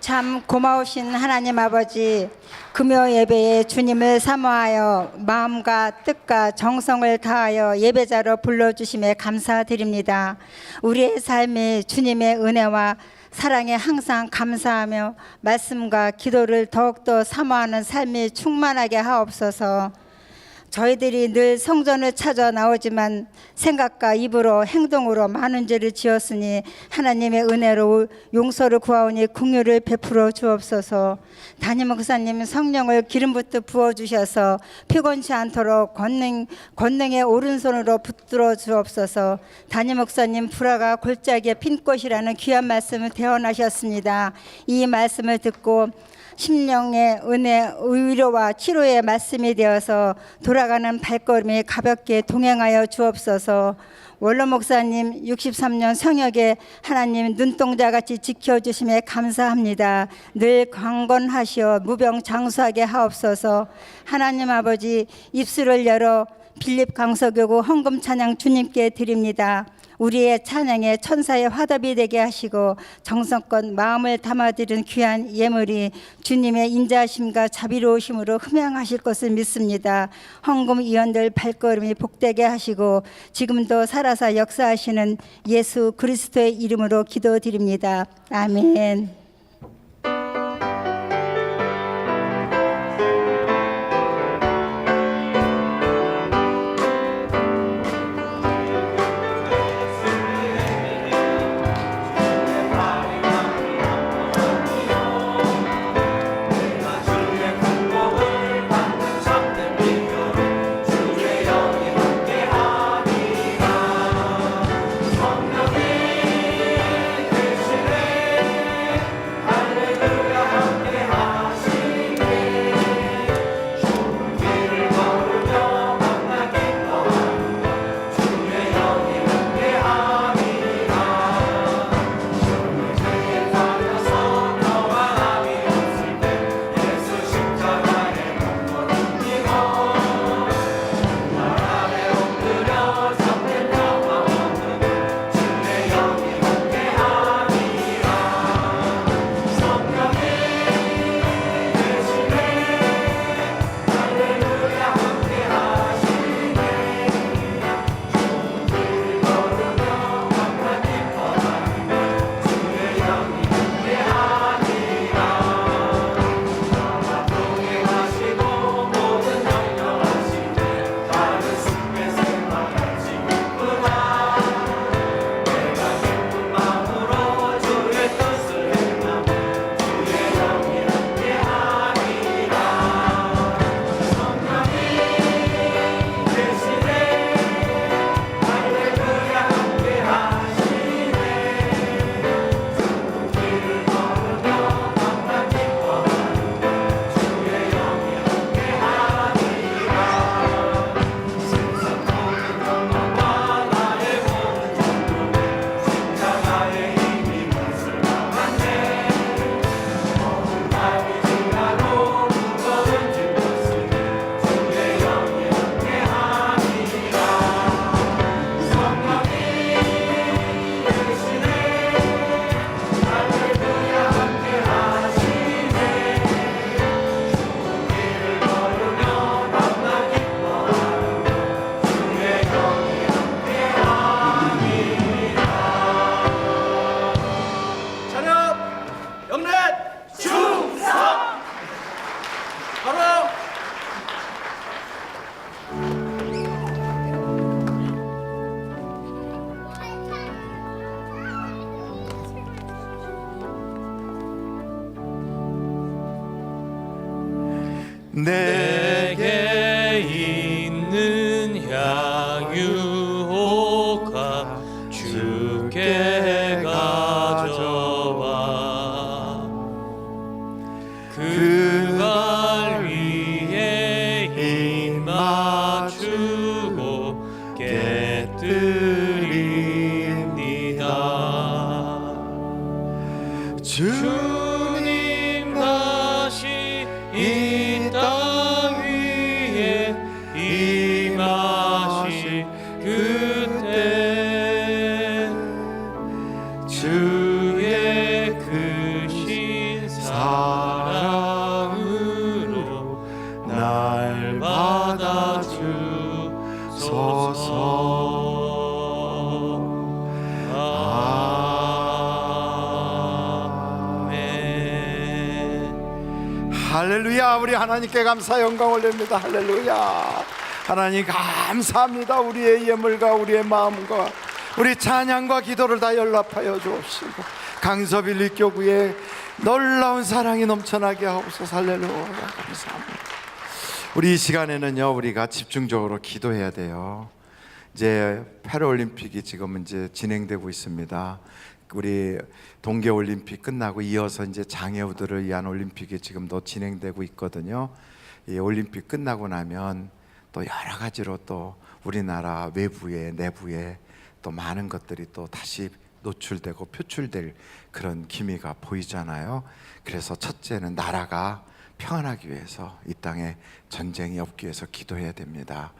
참 고마우신 하나님 아버지, 금요 예배에 주님을 사모하여 마음과 뜻과 정성을 다하여 예배자로 불러주심에 감사드립니다. 우리의 삶이 주님의 은혜와 사랑에 항상 감사하며 말씀과 기도를 더욱더 사모하는 삶이 충만하게 하옵소서. 저희들이 늘 성전을 찾아 나오지만 생각과 입으로 행동으로 많은 죄를 지었으니 하나님의 은혜로 용서를 구하오니 긍휼을 베풀어 주옵소서. 담임 목사님 성령을 기름부터 부어주셔서 피곤치 않도록 권능의 오른손으로 붙들어 주옵소서. 담임 목사님 불화가 골짜기의 핀꽃이라는 귀한 말씀을 대언하셨습니다. 이 말씀을 듣고 심령의 은혜, 위로와 치료의 말씀이 되어서 돌아가는 발걸음이 가볍게 동행하여 주옵소서. 원로 목사님 63년 성역에 하나님 눈동자같이 지켜주심에 감사합니다. 늘 강건하시어 무병장수하게 하옵소서. 하나님 아버지, 입술을 열어 빌립 강서교구 헌금 찬양 주님께 드립니다. 우리의 찬양에 천사의 화답이 되게 하시고 정성껏 마음을 담아드린 귀한 예물이 주님의 인자하심과 자비로우심으로 흠양하실 것을 믿습니다. 헌금 위원들 발걸음이 복되게 하시고 지금도 살아서 역사하시는 예수 그리스도의 이름으로 기도드립니다. 아멘. 드립니다. 주님 다시 이 땅 위에 임하실 그때 주의 크신 사랑으로 날 받아주소서. 할렐루야. 우리 하나님께 감사 영광 올립니다. 할렐루야. 하나님 감사합니다. 우리의 예물과 우리의 마음과 우리 찬양과 기도를 다 연락하여 주옵시고 강서빌 리교구에 놀라운 사랑이 넘쳐나게 하옵소서. 할렐루야. 감사합니다. 우리 이 시간에는요, 우리가 집중적으로 기도해야 돼요. 이제 패럴림픽이 지금 이제 진행되고 있습니다. 우리 동계올림픽 끝나고 이어서 이제 장애우들을 위한 올림픽이 지금 더 진행되고 있거든요. 이 올림픽 끝나고 나면 또 여러 가지로 또 우리나라 외부에 내부에 또 많은 것들이 또 다시 노출되고 표출될 그런 기미가 보이잖아요. 그래서 첫째는 나라가 평안하기 위해서 이 땅에 전쟁이 없기 위해서 기도해야 됩니다.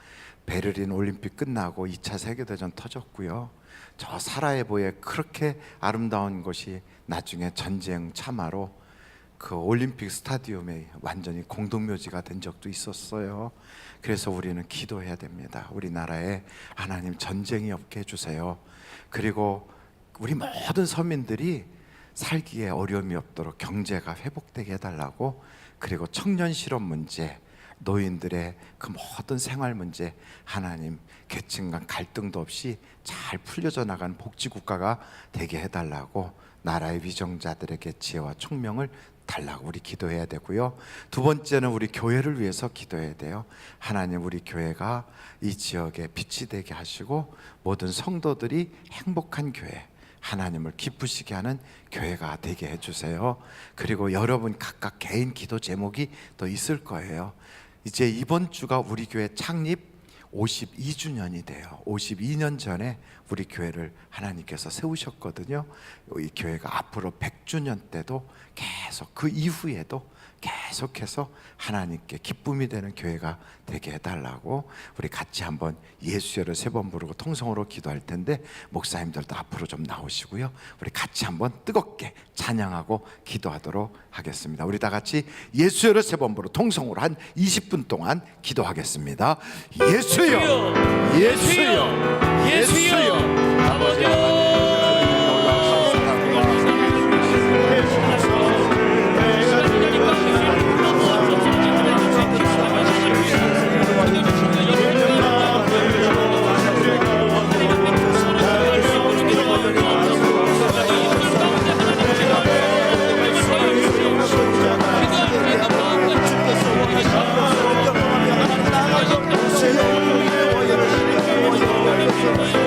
베를린 올림픽 끝나고 2차 세계대전 터졌고요. 저 사라예보에 그렇게 아름다운 것이 나중에 전쟁 참화로 그 올림픽 스타디움에 완전히 공동묘지가 된 적도 있었어요. 그래서 우리는 기도해야 됩니다. 우리나라에 하나님 전쟁이 없게 해주세요. 그리고 우리 모든 서민들이 살기에 어려움이 없도록 경제가 회복되게 해달라고, 그리고 청년 실업 문제, 노인들의 그 모든 생활 문제 하나님 계층 간 갈등도 없이 잘 풀려져 나가는 복지국가가 되게 해달라고, 나라의 위정자들에게 지혜와 총명을 달라고 우리 기도해야 되고요. 두 번째는 우리 교회를 위해서 기도해야 돼요. 하나님 우리 교회가 이 지역에 빛이 되게 하시고 모든 성도들이 행복한 교회, 하나님을 기쁘시게 하는 교회가 되게 해주세요. 그리고 여러분 각각 개인 기도 제목이 또 있을 거예요. 이제 이번 주가 우리 교회 창립 52주년이 돼요. 52년 전에 우리 교회를 하나님께서 세우셨거든요. 이 교회가 앞으로 100주년 때도 계속, 그 이후에도 계속해서 하나님께 기쁨이 되는 교회가 되게 해달라고 우리 같이 한번 예수여를 3번 부르고 통성으로 기도할 텐데, 목사님들도 앞으로 좀 나오시고요. 우리 같이 한번 뜨겁게 찬양하고 기도하도록 하겠습니다. 우리 다 같이 예수여를 3번 부르고 통성으로 한 20분 동안 기도하겠습니다. 예수여, 예수여, 예수여. 아버지여, 주여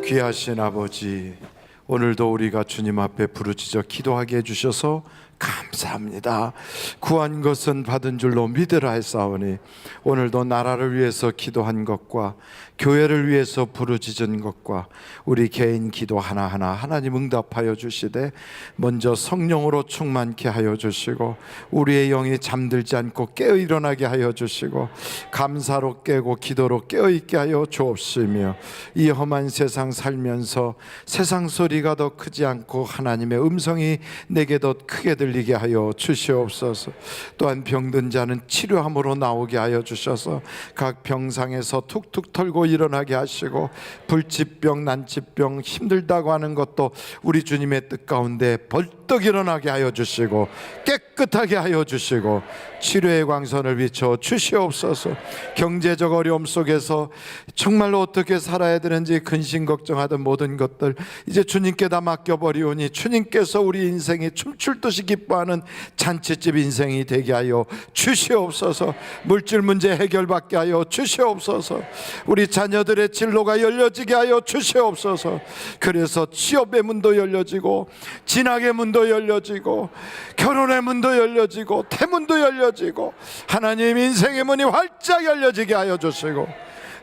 귀하신 아버지, 오늘도 우리가 주님 앞에 부르짖어 기도하게 해주셔서 감사합니다. 구한 것은 받은 줄로 믿으라 했사오니 오늘도 나라를 위해서 기도한 것과 교회를 위해서 부르짖은 것과 우리 개인 기도 하나하나 하나님 응답하여 주시되 먼저 성령으로 충만케 하여 주시고 우리의 영이 잠들지 않고 깨어 일어나게 하여 주시고 감사로 깨고 기도로 깨어 있게 하여 주옵시며 이 험한 세상 살면서 세상 소리가 더 크지 않고 하나님의 음성이 내게 더 크게 들리게 하여 주시옵소서. 또한 병든 자는 치료함으로 나오게 하여 주셔서 각 병상에서 툭툭 털고 일어나게 하시고 불치병 난치병 힘들다고 하는 것도 우리 주님의 뜻 가운데 벌떡 일어나게 하여 주시고 깨끗하게 하여 주시고 치료의 광선을 비춰 주시옵소서. 경제적 어려움 속에서 정말로 어떻게 살아야 되는지 근심 걱정하던 모든 것들 이제 주님께 다 맡겨버리오니 주님께서 우리 인생이 춤출 듯이 기뻐하는 잔치집 인생이 되게 하여 주시옵소서. 물질 문제 해결받게 하여 주시옵소서. 우리 자녀들의 진로가 열려지게 하여 주시옵소서. 그래서 취업의 문도 열려지고 진학의 문도 열려지고 결혼의 문도 열려지고 태문도 열려지고 하나님 인생의 문이 활짝 열려지게 하여 주시고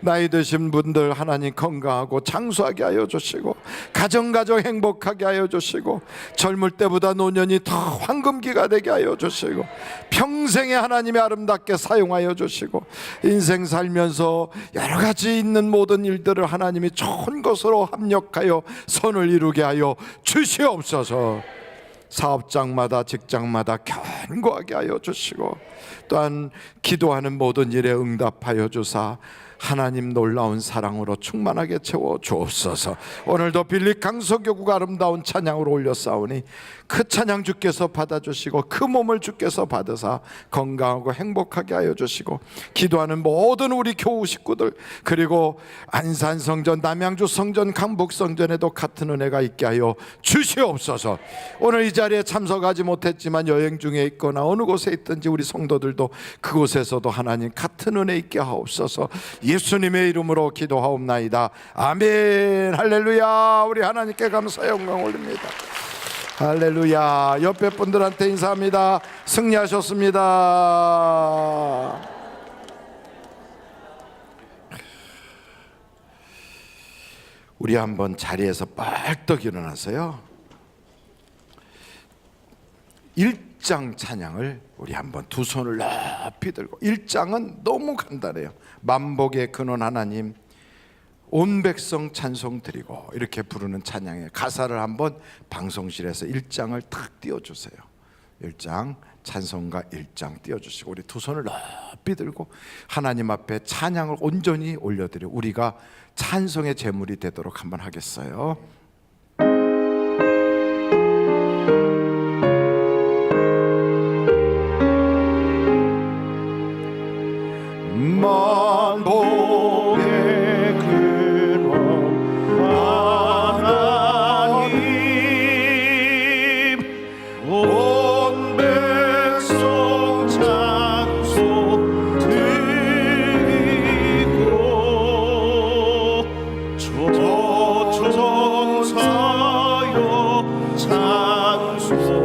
나이 드신 분들 하나님 건강하고 장수하게 하여 주시고 가정 행복하게 하여 주시고 젊을 때보다 노년이 더 황금기가 되게 하여 주시고 평생에 하나님의 아름답게 사용하여 주시고 인생 살면서 여러 가지 있는 모든 일들을 하나님이 좋은 것으로 합력하여 선을 이루게 하여 주시옵소서. 사업장마다 직장마다 견고하게 하여 주시고 또한 기도하는 모든 일에 응답하여 주사 하나님 놀라운 사랑으로 충만하게 채워 주옵소서. 오늘도 빌립 강서교구가 아름다운 찬양으로 올렸사오니 그 찬양 주께서 받아주시고 그 몸을 주께서 받으사 건강하고 행복하게 하여 주시고 기도하는 모든 우리 교우 식구들 그리고 안산 성전, 남양주 성전, 강북 성전에도 같은 은혜가 있게 하여 주시옵소서. 오늘 이 자리에 참석하지 못했지만 여행 중에 있거나 어느 곳에 있든지 우리 성도들도 그곳에서도 하나님 같은 은혜 있게 하옵소서. 예수님의 이름으로 기도하옵나이다. 아멘. 할렐루야. 우리 하나님께 감사 영광 올립니다. 할렐루야. 옆에 분들한테 인사합니다. 승리하셨습니다. 우리 한번 자리에서 벌떡 일어나서요 1장 찬양을 우리 한번 두 손을 높이 들고 1장은 너무 간단해요. 만복의 근원 하나님 온 백성 찬송 드리고 이렇게 부르는 찬양의 가사를 한번 방송실에서 1장을 탁 띄워주세요. 1장 찬송가 1장 띄워주시고 우리 두 손을 높이 들고 하나님 앞에 찬양을 온전히 올려드려 우리가 찬송의 제물이 되도록 한번 하겠어요. 만복의 근원 하나님 온 백성 찬송 드리고 조정사여 찬송하세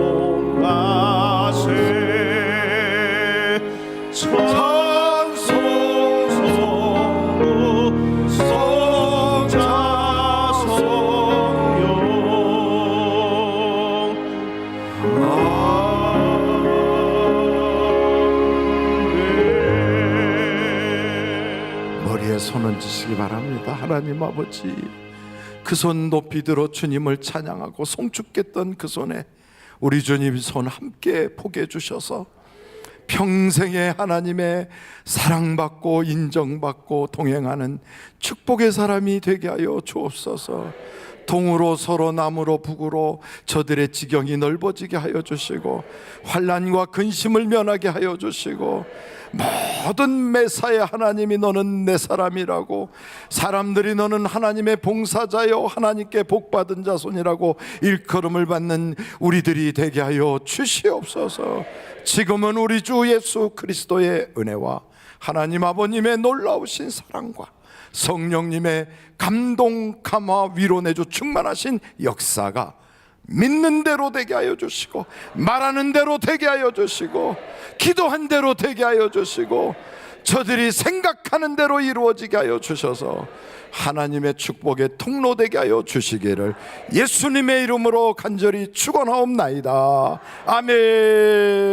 손 얹으시기 바랍니다. 하나님 아버지 그 손 높이 들어 주님을 찬양하고 송축했던 그 손에 우리 주님 손 함께 포개해 주셔서 평생에 하나님의 사랑받고 인정받고 동행하는 축복의 사람이 되게 하여 주옵소서. 동으로 서로 남으로 북으로 저들의 지경이 넓어지게 하여 주시고 환난과 근심을 면하게 하여 주시고 모든 매사에 하나님이 너는 내 사람이라고 사람들이 너는 하나님의 봉사자여 하나님께 복받은 자손이라고 일컬음을 받는 우리들이 되게 하여 주시옵소서. 지금은 우리 주 예수 그리스도의 은혜와 하나님 아버님의 놀라우신 사랑과 성령님의 감동 감화 위로 내주 충만하신 역사가 믿는 대로 되게 하여 주시고, 말하는 대로 되게 하여 주시고, 기도한 대로 되게 하여 주시고, 저들이 생각하는 대로 이루어지게 하여 주셔서 하나님의 축복의 통로 되게 하여 주시기를 예수님의 이름으로 간절히 축원하옵나이다. 아멘.